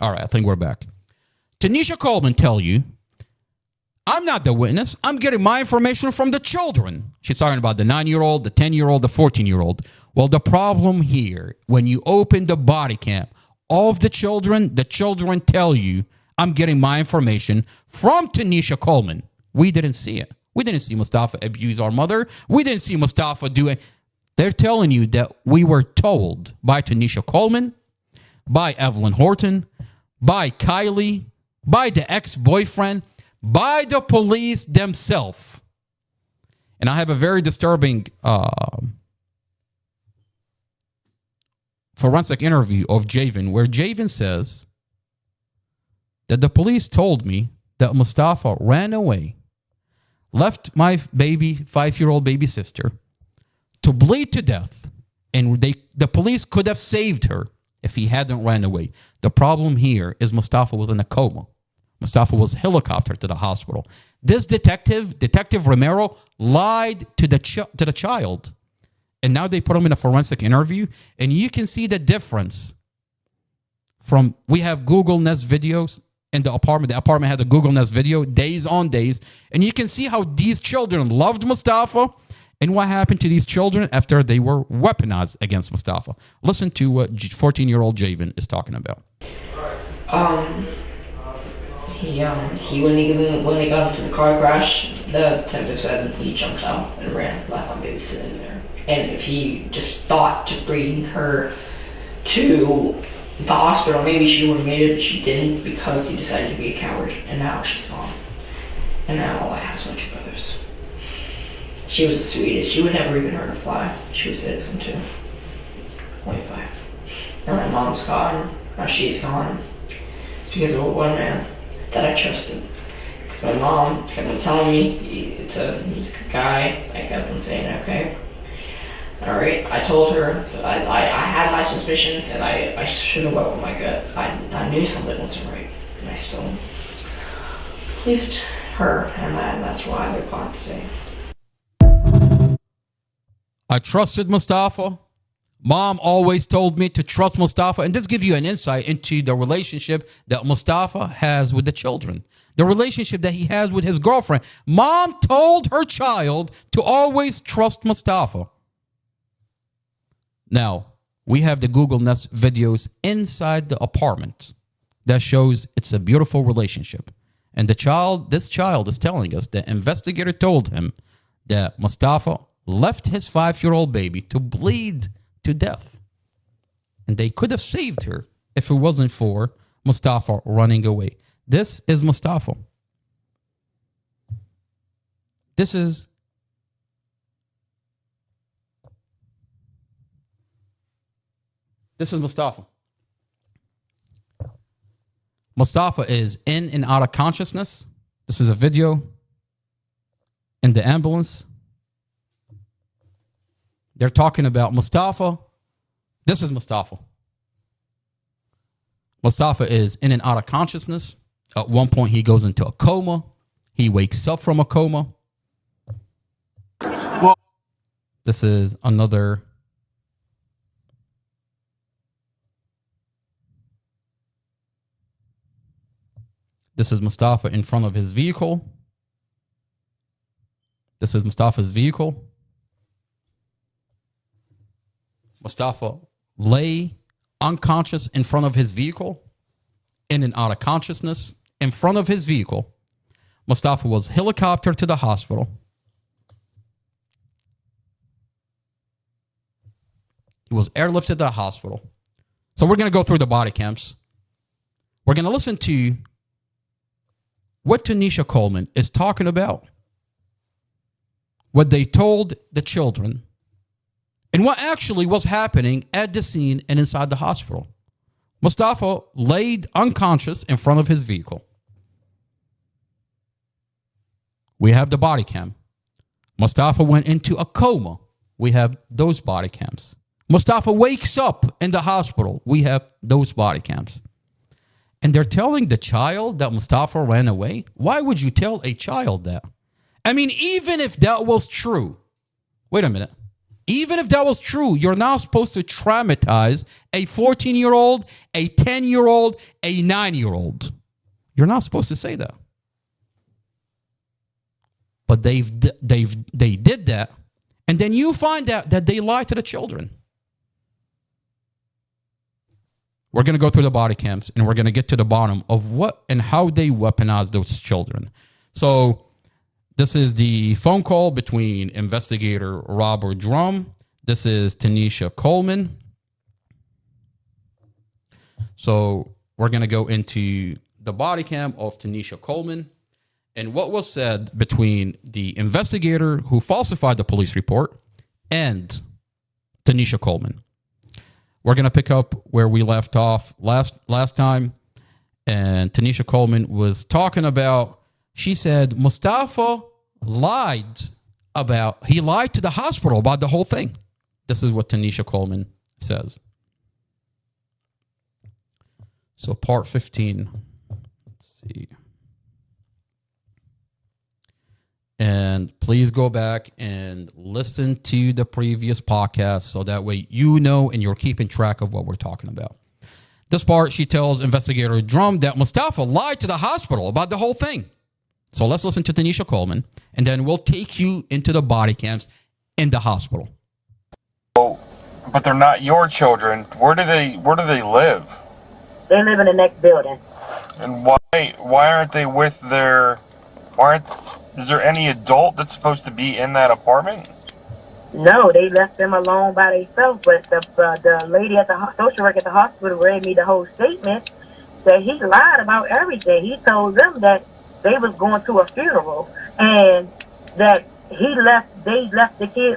All right, I think we're back. Tanisha Coleman tells you, I'm not the witness. I'm getting my information from the children. She's talking about the 9-year-old, the 10-year-old, the 14-year-old. Well, the problem here, when you open the body cam of the children tell you, I'm getting my information from Tanisha Coleman. We didn't see it. We didn't see Mustafa abuse our mother. We didn't see Mustafa do it. They're telling you that we were told by Tanisha Coleman, by Evelyn Horton, by Kylie, by the ex-boyfriend, by the police themselves. And I have a very disturbing forensic interview of Javen, where Javen says that the police told me that Mustafa ran away, left my 5-year-old baby sister to bleed to death, and the police could have saved her if he hadn't ran away. The problem here is Mustafa was in a coma. Mustafa was helicoptered to the hospital. This Detective Romero, lied to the child. And now they put him in a forensic interview. And you can see the difference from, we have Google Nest videos in the apartment. The apartment had a Google Nest video, days on days. And you can see how these children loved Mustafa and what happened to these children after they were weaponized against Mustafa. Listen to what 14-year-old Javen is talking about. When they got into the car crash, the detective said he jumped out and ran, left my baby sitting there. And if he just thought to bring her to the hospital, maybe she would have made it, but she didn't because he decided to be a coward. And now she's gone. And now all I have is my two brothers. She was the sweetest. You would never even heard her fly. She was citizen too. 25. Now my mom's gone. Now she's gone. It's because of one man that I trusted. Because my mom kept on telling me he's a good guy. I kept on saying, okay. Alright, I told her, I had my suspicions and I should have went with my gut. I knew something wasn't right. And I still believed her, and that's why they're caught today. I trusted Mustafa. Mom always told me to trust Mustafa. And this gives you an insight into the relationship that Mustafa has with the children. The relationship that he has with his girlfriend. Mom told her child to always trust Mustafa. Now, we have the Google Nest videos inside the apartment that shows it's a beautiful relationship. And this child is telling us the investigator told him that Mustafa left his 5-year-old baby to bleed to death. And they could have saved her if it wasn't for Mustafa running away. This is Mustafa. This is Mustafa. Mustafa is in and out of consciousness. This is a video in the ambulance. They're talking about Mustafa. This is Mustafa. Mustafa is in and out of consciousness. At one point, he goes into a coma. He wakes up from a coma. Well, this is another. This is Mustafa in front of his vehicle. This is Mustafa's vehicle. Mustafa lay unconscious in front of his vehicle, in and out of consciousness, in front of his vehicle. Mustafa was helicoptered to the hospital. He was airlifted to the hospital. So we're going to go through the body cams. We're going to listen to what Tanisha Coleman is talking about, what they told the children, and what actually was happening at the scene and inside the hospital. Mustafa laid unconscious in front of his vehicle. We have the body cam. Mustafa went into a coma. We have those body cams. Mustafa wakes up in the hospital. We have those body cams. And they're telling the child that Mustafa ran away? Why would you tell a child that? I mean, even if that was true, wait a minute. Even if that was true, you're now supposed to traumatize a 14-year-old, a 10-year-old, a 9-year-old. You're not supposed to say that. But they did that, and then you find out that they lied to the children. We're going to go through the body cams, and we're going to get to the bottom of what and how they weaponized those children. So this is the phone call between investigator Robert Drum. This is Tanisha Coleman. So we're going to go into the body cam of Tanisha Coleman and what was said between the investigator who falsified the police report and Tanisha Coleman. We're going to pick up where we left off last time. And Tanisha Coleman was talking about, she said, Mustafa lied to the hospital about the whole thing. This is what Tanisha Coleman says. So part 15. Let's see. And please go back and listen to the previous podcast so that way you know and you're keeping track of what we're talking about. This part, she tells investigator Drum that Mustafa lied to the hospital about the whole thing. So let's listen to Tanisha Coleman, and then we'll take you into the body cams in the hospital. Oh, but they're not your children. Where do they live? They live in the next building. And why aren't they with their? Is there any adult that's supposed to be in that apartment? No, they left them alone by themselves. But the lady at the social worker at the hospital read me the whole statement. That he lied about everything. He told them that they was going to a funeral and that they left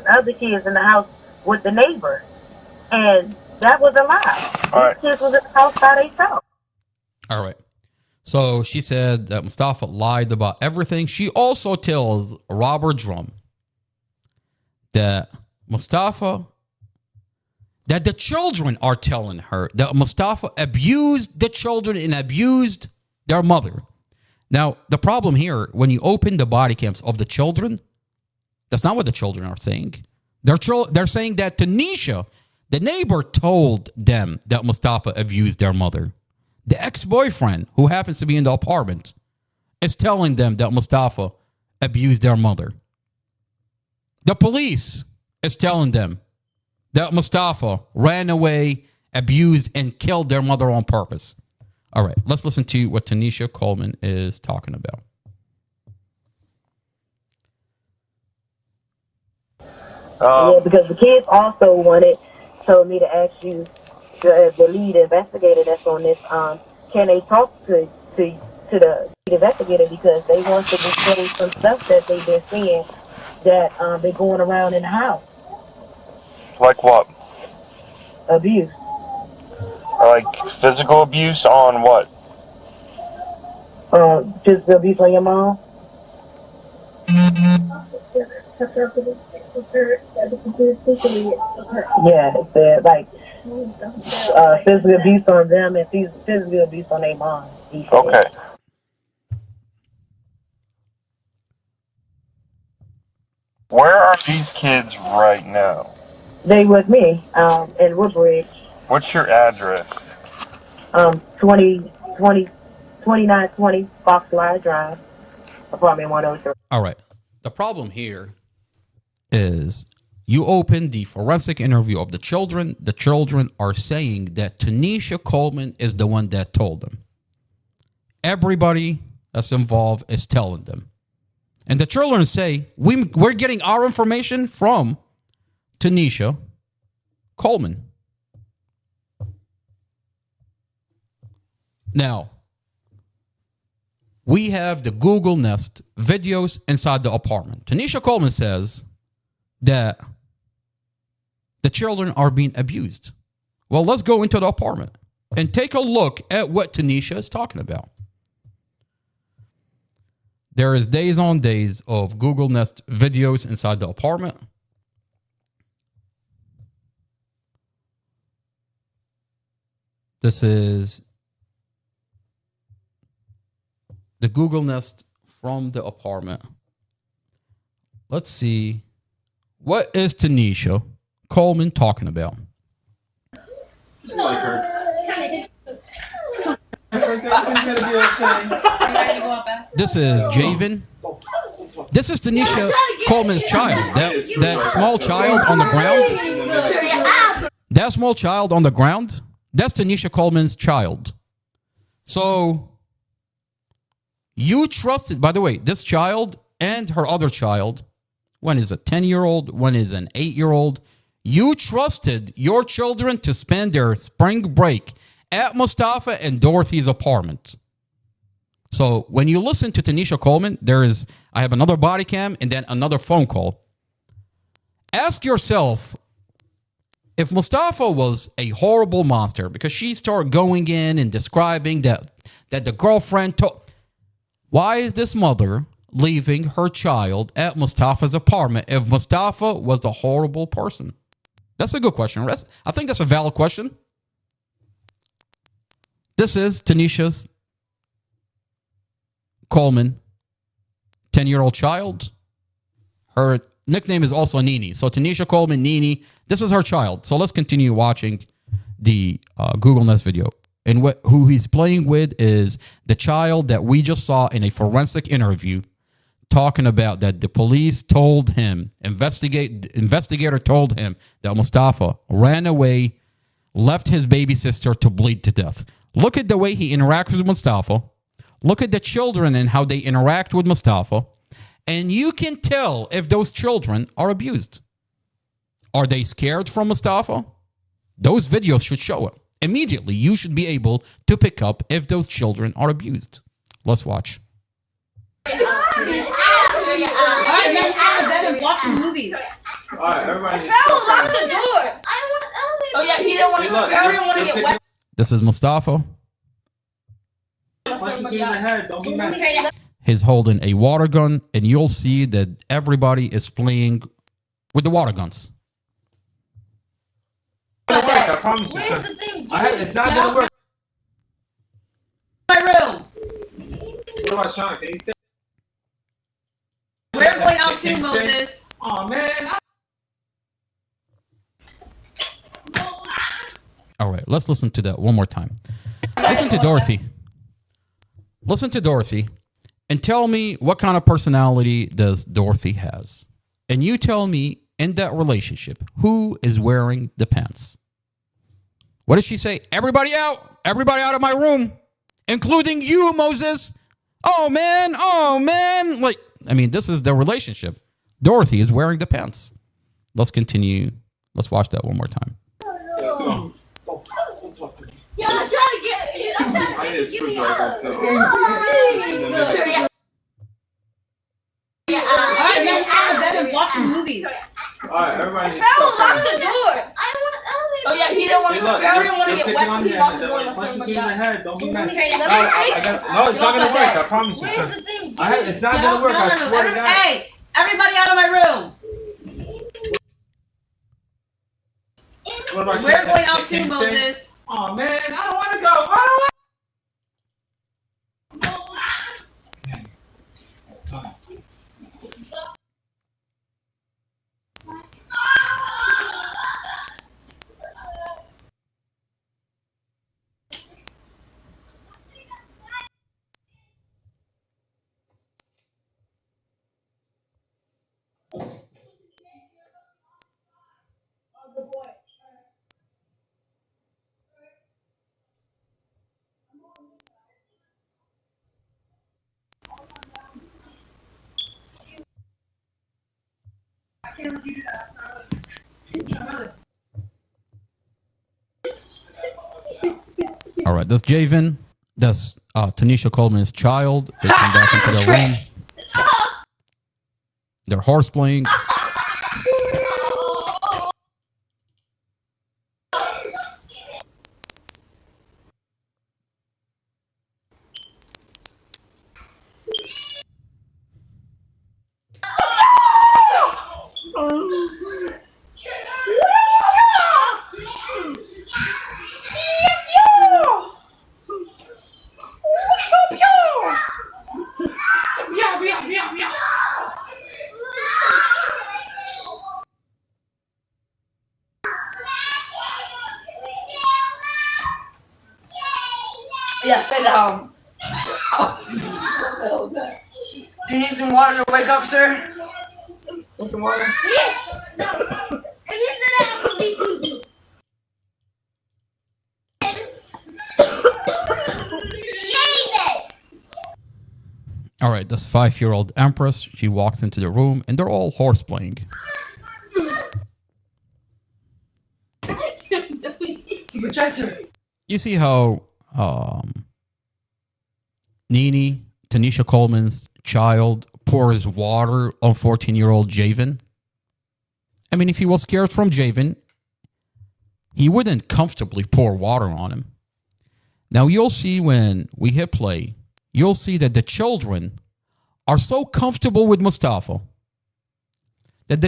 other kids in the house with the neighbor, and that was a lie. All right. These kids was in the house by themselves. All right. So she said that Mustafa lied about everything. She also tells Robert Drum that that the children are telling her that Mustafa abused the children and abused their mother. Now, the problem here, when you open the body cams of the children, that's not what the children are saying. They're saying that Tanisha, the neighbor, told them that Mustafa abused their mother. The ex-boyfriend, who happens to be in the apartment, is telling them that Mustafa abused their mother. The police is telling them that Mustafa ran away, abused, and killed their mother on purpose. All right, let's listen to what Tanisha Coleman is talking about. Yeah, because the kids also told me to ask you, the lead investigator that's on this, can they talk to the lead investigator, because they want to disclose some stuff that they've been seeing that been going around in the house. Like what? Abuse. Like physical abuse on what? Physical abuse on your mom. Yeah, it's like physical abuse on them and physical abuse on their mom. Okay. Where are these kids right now? They with me in Woodbridge. What's your address? 2920 Foxfly Drive, apartment 103. All right. The problem here is you open the forensic interview of the children. The children are saying that Tanisha Coleman is the one that told them. Everybody that's involved is telling them. And the children say, we're getting our information from Tanisha Coleman. Now, we have the Google Nest videos inside the apartment. Tanisha Coleman says that the children are being abused. Well, let's go into the apartment and take a look at what Tanisha is talking about. There is days on days of Google Nest videos inside the apartment. This is the Google Nest from the apartment. Let's see. What is Tanisha Coleman talking about? I like her. Everything's gonna be okay. This is Javen. This is Tanisha Coleman's child. That small child on the ground. That small child on the ground. That's Tanisha Coleman's child. So you trusted, by the way, this child and her other child, one is a 10-year-old, one is an 8-year-old. You trusted your children to spend their spring break at Mustafa and Dorothy's apartment. So when you listen to Tanisha Coleman, I have another body cam and then another phone call. Ask yourself, if Mustafa was a horrible monster, because she started going in and describing that the girlfriend told, why is this mother leaving her child at Mustafa's apartment if Mustafa was a horrible person? That's a good question. I think that's a valid question. This is Tanisha's Coleman, 10-year-old child. Her nickname is also Nini. So Tanisha Coleman, Nini, this is her child. So let's continue watching the Google Nest video. And who he's playing with is the child that we just saw in a forensic interview, talking about that the police told him, investigator told him that Mustafa ran away, left his baby sister to bleed to death. Look at the way he interacts with Mustafa. Look at the children and how they interact with Mustafa. And you can tell if those children are abused. Are they scared from Mustafa? Those videos should show it. Immediately, you should be able to pick up if those children are abused. Let's watch. Alright, let's go to bed and watch movies. Alright, everybody. Farrell, lock the door. Oh yeah, he didn't want to. Farrell didn't want to get wet. This is Mustafa. Punch you in the head. Don't be mad. He's holding a water gun, and you'll see that everybody is playing with the water guns. It's not gonna work, I promise you, Where's sir. the thing? It's not gonna work. My room. What about Sean? Can you stay? We're going out too, Can you stay? Moses. Oh man. All right, let's listen to that one more time. Listen to Dorothy. Listen to Dorothy and tell me what kind of personality does Dorothy has. And you tell me in that relationship, who is wearing the pants? What did she say? Everybody out. Everybody out of my room, including you, Moses. Oh, man. Oh, man. Like, I mean, this is the relationship. Dorothy is wearing the pants. Let's continue. Let's watch that one more time. Yeah, I'm trying to get it. I'm trying to give me a hug. Alright, let's go to bed and watch movies. Alright, everybody. Farrell, lock the door. Oh yeah, he didn't want to. Farrell didn't want to get wet, so he locked the door. Let's Punch everybody you in the out. head. Don't be mad. No, No, it's not gonna work. I promise you, Where's sir. the thing? It's not gonna work. I swear to God. Hey, everybody out of my room. What about We're you? going out Can too, you stay? Moses. Oh man, I don't want to go. I don't want. All right, that's Javen. That's Tanisha Coleman's child. They come back into their room. They're horse playing. Yeah, stay down. What the hell is that? Do you need some water to wake up, sir? Want some water? All right, this 5-year-old Empress, she walks into the room and they're all horse playing. You see how Nene, Tanisha Coleman's child, pours water on 14-year-old Javen? I mean, if he was scared from Javen, he wouldn't comfortably pour water on him. Now, you'll see when we hit play, you'll see that the children are so comfortable with Mustafa, that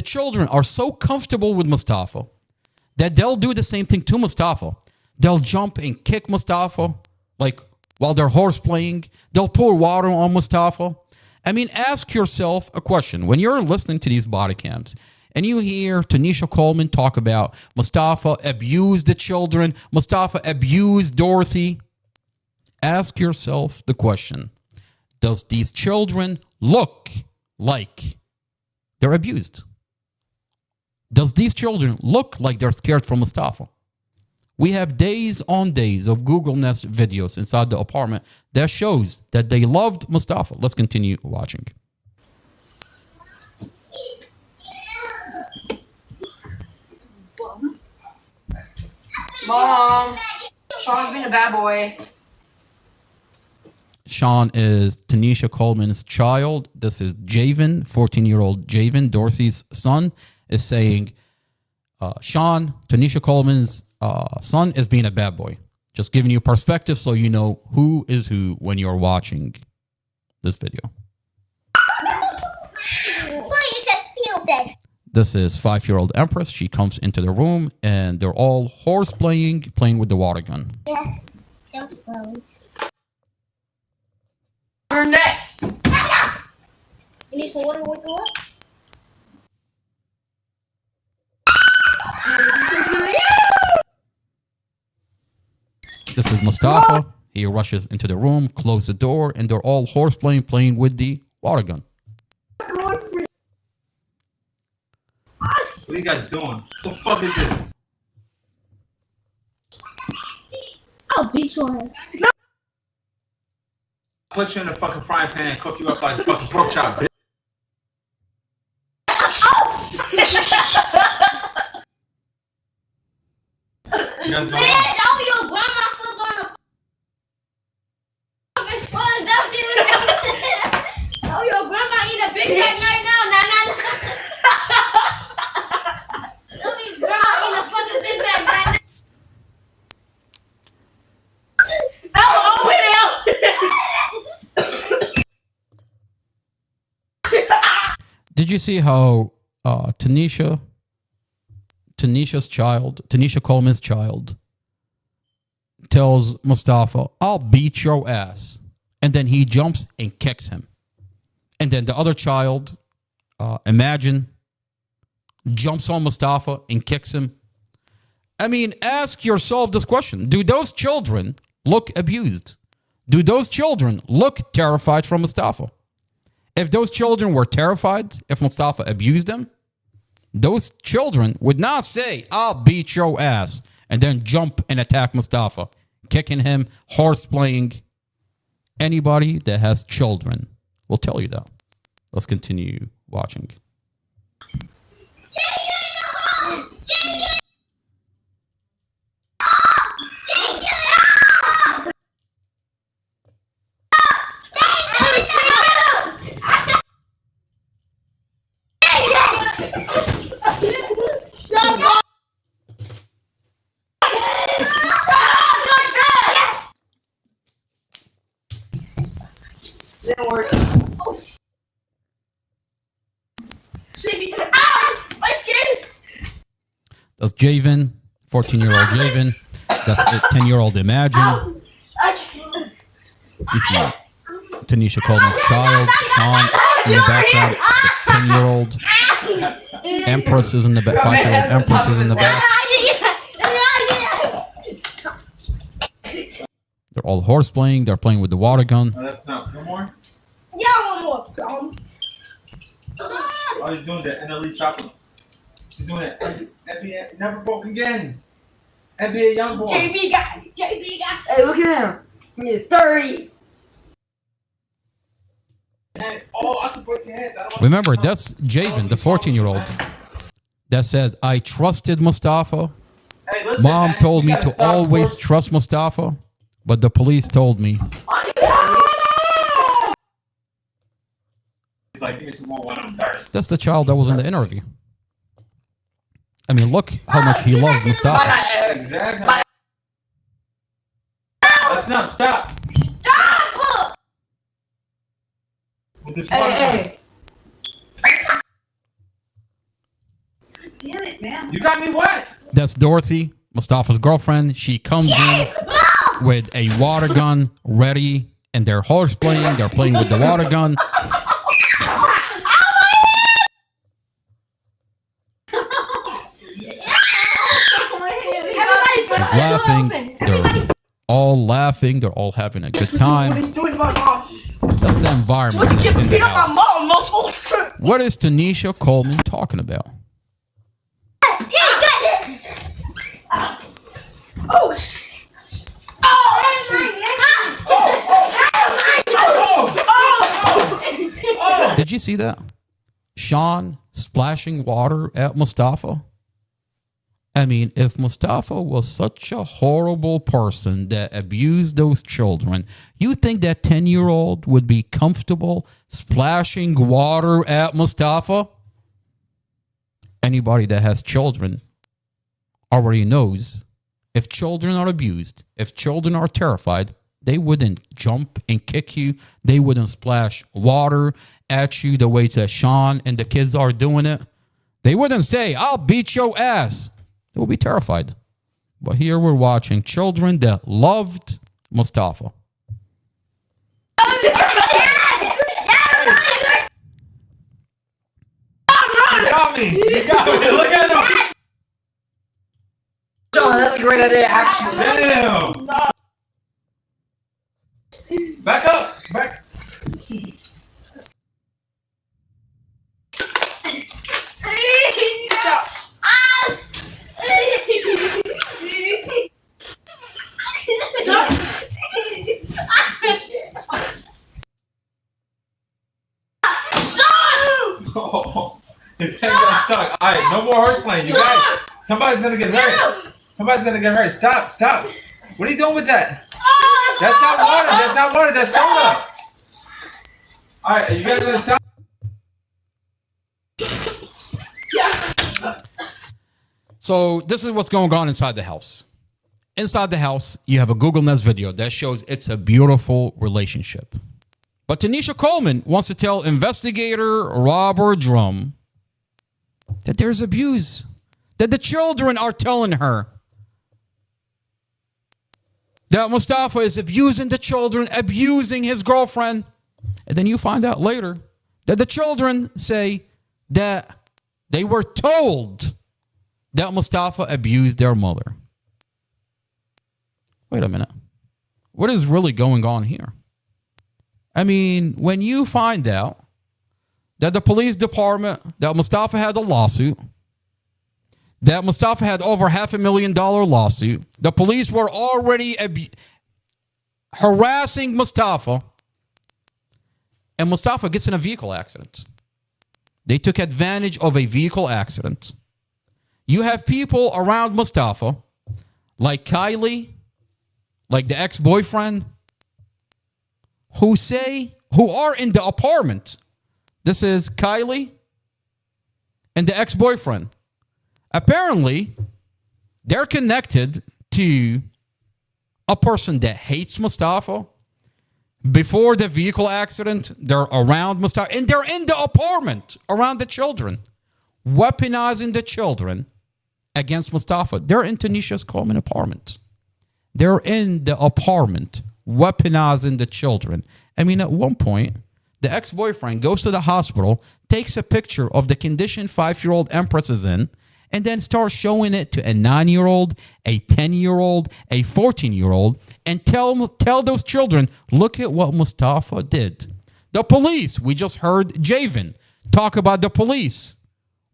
they'll do the same thing to Mustafa. They'll jump and kick Mustafa, like while they're horse playing. They'll pour water on Mustafa. I mean, ask yourself a question. When you're listening to these body cams and you hear Tanisha Coleman talk about Mustafa abused the children, Mustafa abused Dorothy, ask yourself the question, does these children look like they're abused? Does these children look like they're scared from Mustafa? We have days on days of Google Nest videos inside the apartment that shows that they loved Mustafa. Let's continue watching. Mom, Sean's been a bad boy. Sean is Tanisha Coleman's child. This is Javen, 14-year-old Javen, Dorsey's son, is saying, Sean, Tanisha Coleman's son, is being a bad boy. Just giving you perspective so you know who is who when you're watching this video. This is 5-year-old Empress. She comes into the room and they're all horse playing with the water gun. Yeah, don't close. We're next. You need some water to wake you up? This is Mustafa. He rushes into the room, closes the door, and they're all horse playing with the water gun. What are you guys doing? What the fuck is this? I'll beat your ass. Put you in the fucking frying pan and cook you up like fucking pork chop, bitch. You guys don't know. Your grandma still on the fucking sponge. Oh, your grandma eat a Big Mac right now. Nah. Tell me, grandma eat a fucking Big Mac right now. Did you see how Tanisha Coleman's child, tells Mustafa, I'll beat your ass. And then he jumps and kicks him. And then the other child, Imagine, jumps on Mustafa and kicks him. I mean, ask yourself this question. Do those children look abused? Do those children look terrified from Mustafa? If those children were terrified, if Mustafa abused them, those children would not say, I'll beat your ass, and then jump and attack Mustafa, kicking him, horse playing. Anybody that has children will tell you that. Let's continue watching. Didn't work. That's Javen, 14-year-old Javen. That's 10-year-old Imagine. This is Tanisha Coleman's child, Sean, in the background. The 10-year-old Empress is in the back. 5-year-old Empress is in the back. They're all horse playing. They're playing with the water gun. Oh, that's not. No more? Yeah, one more. Oh, he's doing the NLE chocolate. He's doing it. NBA never broke again. NBA young boy. JB got. Hey, look at him. He's 30. And, oh, I can break your head. Remember, that's Javen, the 14-year-old, that says, I trusted Mustafa. Hey, listen, Mom man, told you me gotta to stop always forcing- trust Mustafa, but the police told me. He's like, give me some more when I'm thirsty. That's the child that was in the interview. I mean, look how much he loves Mustafa. Exactly. Let's not stop. Stop! With this water gun. Damn it, man. You got me wet. That's Dorothy, Mustafa's girlfriend. She comes in with a water gun ready, and they're horse playing. They're playing with the water gun. She's laughing. They're all laughing. They're all having a good time. That's the environment that's in the house. What is Tanisha Coleman talking about? Did you see that? Sean splashing water at Mustafa. I mean, if Mustafa was such a horrible person that abused those children, you think that 10-year-old would be comfortable splashing water at Mustafa? Anybody that has children already knows if children are abused, if children are terrified, they wouldn't jump and kick you. They wouldn't splash water at you the way that Sean and the kids are doing it. They wouldn't say, I'll beat your ass. They will be terrified. But here we're watching children that loved Mustafa. You got me. You got me. Look at him. John, that's a great idea, actually. Damn. Back up. Back. Oh, his head got stuck. All right, no more horse playing. You guys, somebody's gonna get hurt. Somebody's gonna get hurt. Stop, stop. What are you doing with that? That's not water. That's not water. That's soda. All right, you guys gonna stop? So this is what's going on inside the house. Inside the house, you have a Google Nest video that shows it's a beautiful relationship. But Tanisha Coleman wants to tell investigator Robert Drum that there's abuse, that the children are telling her that Mustafa is abusing the children, abusing his girlfriend. And then you find out later that the children say that they were told that Mustafa abused their mother. Wait a minute. What is really going on here? I mean, when you find out that the police department, that Mustafa had a lawsuit, that Mustafa had over $500,000 lawsuit, the police were already harassing Mustafa, and Mustafa gets in a vehicle accident. They took advantage of a vehicle accident. You have people around Mustafa, like Kylie, like the ex-boyfriend, who are in the apartment. This is Kylie and the ex-boyfriend. Apparently, they're connected to a person that hates Mustafa. Before the vehicle accident, they're around Mustafa, and they're in the apartment around the children, weaponizing the children against Mustafa. They're in Tanisha Coleman's apartment. They're in the apartment, weaponizing the children. I mean, at one point, the ex-boyfriend goes to the hospital, takes a picture of the condition 5-year-old Empress is in, and then starts showing it to a 9-year-old, a 10-year-old, a 14-year-old, and tell those children, look at what Mustafa did. The police, we just heard Javen talk about the police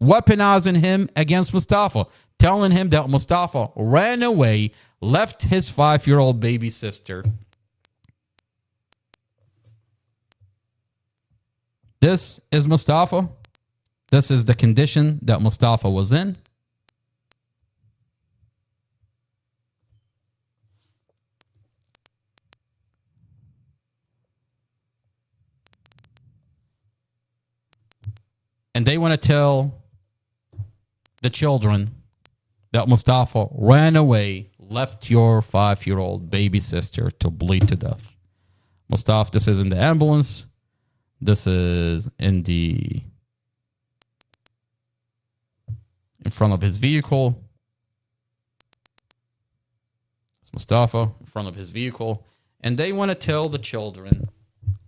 weaponizing him against Mustafa, telling him that Mustafa ran away, left his 5-year-old baby sister. This is Mustafa. This is the condition that Mustafa was in. And they want to tell the children that Mustafa ran away, left your 5-year-old baby sister to bleed to death. Mustafa, this is in the ambulance. This is in front of his vehicle. It's Mustafa in front of his vehicle. And they want to tell the children,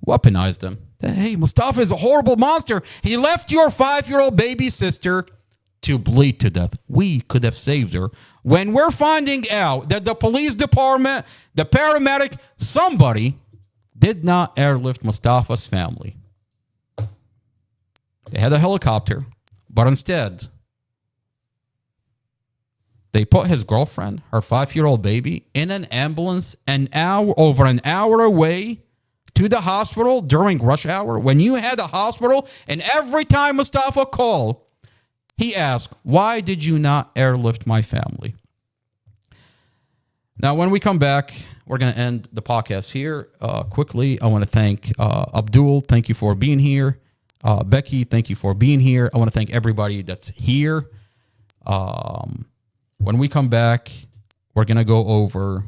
weaponize them, that, hey, Mustafa is a horrible monster. He left your 5-year-old baby sister to bleed to death. We could have saved her. When we're finding out that the police department, the paramedic, somebody did not airlift Mustafa's family. They had a helicopter, but instead, they put his girlfriend, her 5-year-old baby, in an ambulance over an hour away to the hospital during rush hour. When you had a hospital, and every time Mustafa called, He asked, why did you not airlift my family? Now, when we come back, we're going to end the podcast here. Quickly, I want to thank Abdul. Thank you for being here. Becky, thank you for being here. I want to thank everybody that's here. When we come back, we're going to go over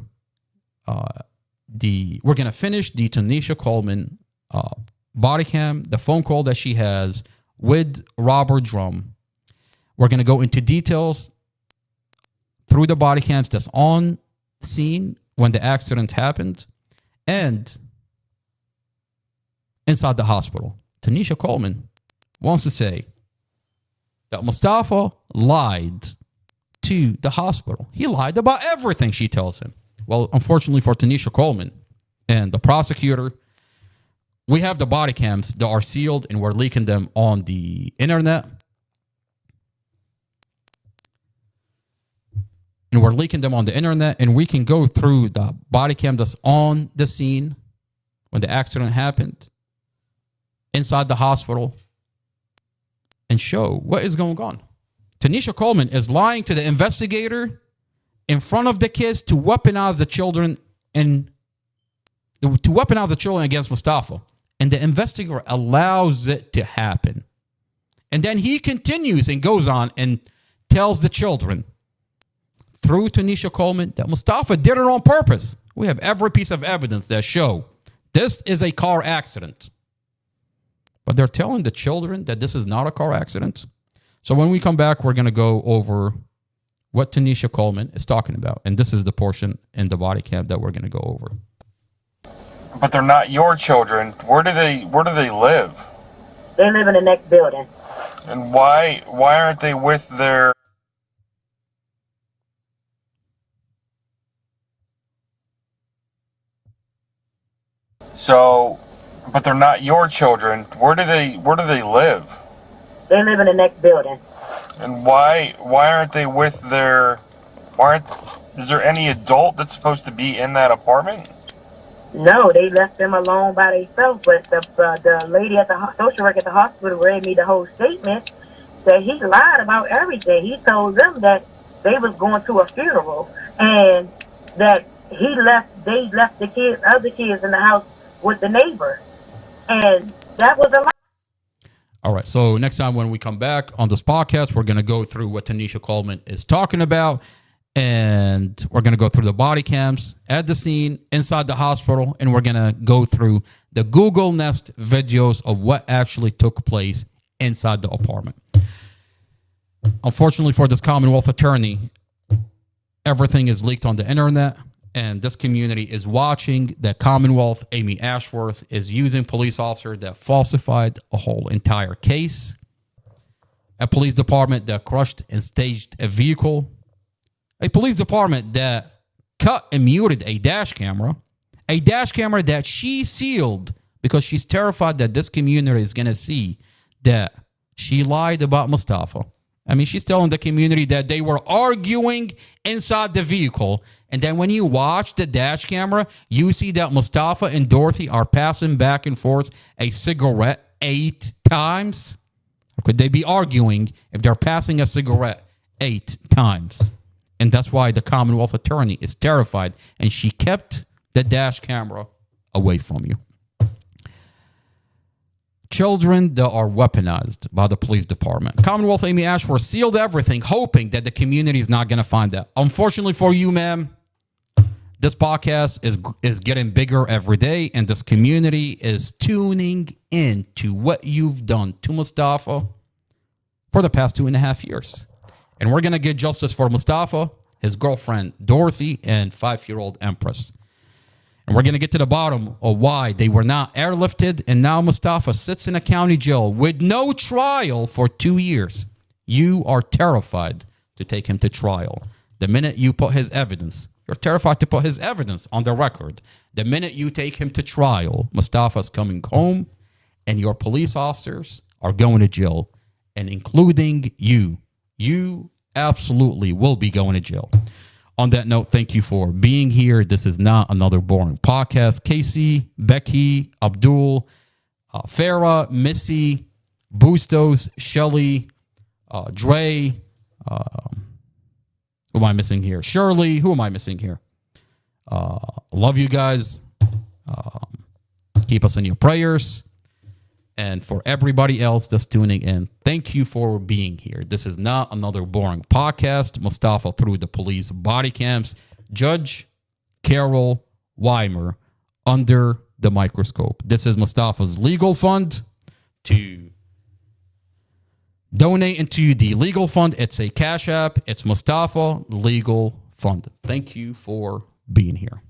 we're going to finish the Tanisha Coleman body cam, the phone call that she has with Robert Drum. We're going to go into details through the body cams that's on scene when the accident happened and inside the hospital. Tanisha Coleman wants to say that Mustafa lied to the hospital. He lied about everything she tells him. Well, unfortunately for Tanisha Coleman and the prosecutor, we have the body cams that are sealed and we're leaking them on the internet. And we're leaking them on the internet, and we can go through the body cam that's on the scene when the accident happened inside the hospital and show what is going on. Tanisha Coleman is lying to the investigator in front of the kids to weaponize the children against Mustafa. And the investigator allows it to happen. And then he continues and goes on and tells the children through Tanisha Coleman that Mustafa did it on purpose. We have every piece of evidence that show this is a car accident. But they're telling the children that this is not a car accident. So when we come back, we're going to go over what Tanisha Coleman is talking about. And this is the portion in the body cam that we're going to go over. But they're not your children. Where do they live? They live in the next building. And why aren't they with their... So, but they're not your children. Where do they live? They live in the next building. And why aren't they with their... Is there any adult that's supposed to be in that apartment? No, they left them alone by themselves. But the lady at the social worker at the hospital read me the whole statement. That he lied about everything. He told them that they was going to a funeral and that they left the other kids in the house with the neighbor. And that was a lie. All right. So next time when we come back on this podcast, we're going to go through what Tanisha Coleman is talking about. And we're going to go through the body cams at the scene inside the hospital. And we're going to go through the Google Nest videos of what actually took place inside the apartment. Unfortunately for this Commonwealth attorney, everything is leaked on the internet. And this community is watching that Commonwealth, Amy Ashworth, is using police officer that falsified a whole entire case. A police department that crushed and staged a vehicle. A police department that cut and muted a dash camera. A dash camera that she sealed because she's terrified that this community is going to see that she lied about Mustafa. I mean, she's telling the community that they were arguing inside the vehicle. And then when you watch the dash camera, you see that Mustafa and Dorothy are passing back and forth a cigarette 8 times. Or could they be arguing if they're passing a cigarette 8 times? And that's why the Commonwealth attorney is terrified. And she kept the dash camera away from you. Children that are weaponized by the police department. Commonwealth Amy Ashworth sealed everything, hoping that the community is not going to find that. Unfortunately for you, ma'am, this podcast is getting bigger every day, and this community is tuning in to what you've done to Mustafa for the past 2.5 years. And we're going to get justice for Mustafa, his girlfriend, Dorothy, and 5-year-old Empress. And we're going to get to the bottom of why they were not airlifted. And now Mustafa sits in a county jail with no trial for 2 years. You are terrified to take him to trial. The minute you put his evidence, you're terrified to put his evidence on the record. The minute you take him to trial, Mustafa's coming home and your police officers are going to jail. And including you. You absolutely will be going to jail. On that note, thank you for being here. This is not another boring podcast. Casey, Becky, Abdul, Farah, Missy, Bustos, Shelly, Dre. Who am I missing here? Shirley. Who am I missing here? Love you guys. Keep us in your prayers. And for everybody else that's tuning in, thank you for being here. This is not another boring podcast. Mustafa through the police body cams. Judge Carol Weimer under the microscope. This is Mustafa's legal fund to donate into the legal fund. It's a Cash App. It's Mustafa Legal Fund. Thank you for being here.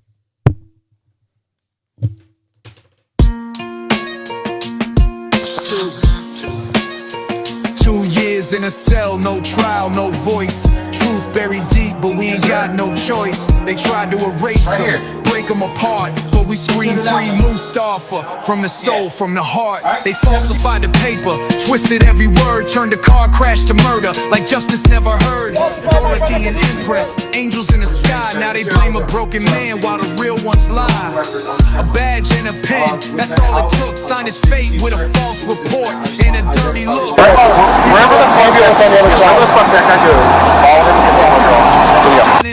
2 years in a cell, no trial, no voice. Truth buried deep, but we ain't got no choice. They tried to erase them, break them apart, but we scream free Mustafa. From the soul, from the heart. They falsified the paper, twisted every word, turned a car crash to murder, like justice never heard. Dorothy and Empress, angels in the sky. Now they blame a broken man while the real ones lie. A badge and a pen, that's all it took. Signed his fate with a false report and a dirty look. Wherever the fuck is on the other side, where the fuck that guy goes?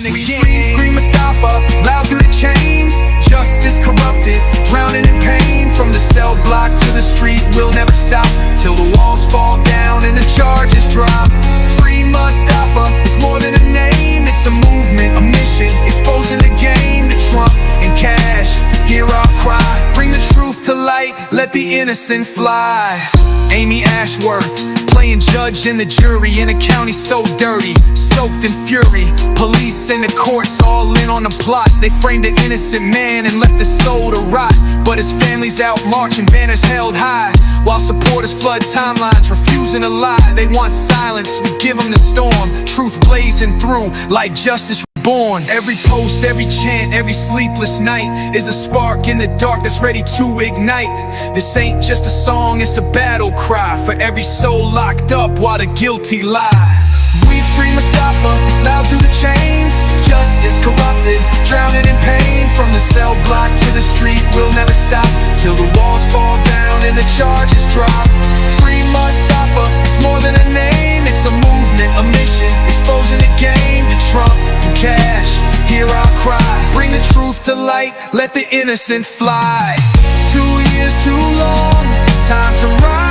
We scream Mustafa, loud through the chains. Justice corrupted, drowning in pain. From the cell block to the street, we'll never stop till the walls fall down and the charges drop. Free Mustafa, it's more than a name. It's a movement, a mission, exposing the game to Trump and Cash. Hear our cry, bring the truth to light, let the innocent fly. Amy Ashworth, playing judge and the jury in a county so dirty, soaked in fury. Police and the courts all in on the plot. They framed an innocent man and left his soul to rot, but his family's out marching, banners held high, while supporters flood timelines, refusing to lie. They want silence, we give them the storm. Truth blazing through like justice reborn. Every post, every chant, every sleepless night is a spark in the dark that's ready to ignite. This ain't just a song, it's a battle cry for every soul locked up while the guilty lie. We free Mustafa, loud through the chains. Justice corrupted, drowning in pain. From the cell block to the street, we'll never stop till the walls fall down and the charges drop. Free Mustafa, it's more than a name. It's a movement, a mission, exposing the game to Trump and Cash. Hear our cry, bring the truth to light, let the innocent fly. 2 years too long, time to rise.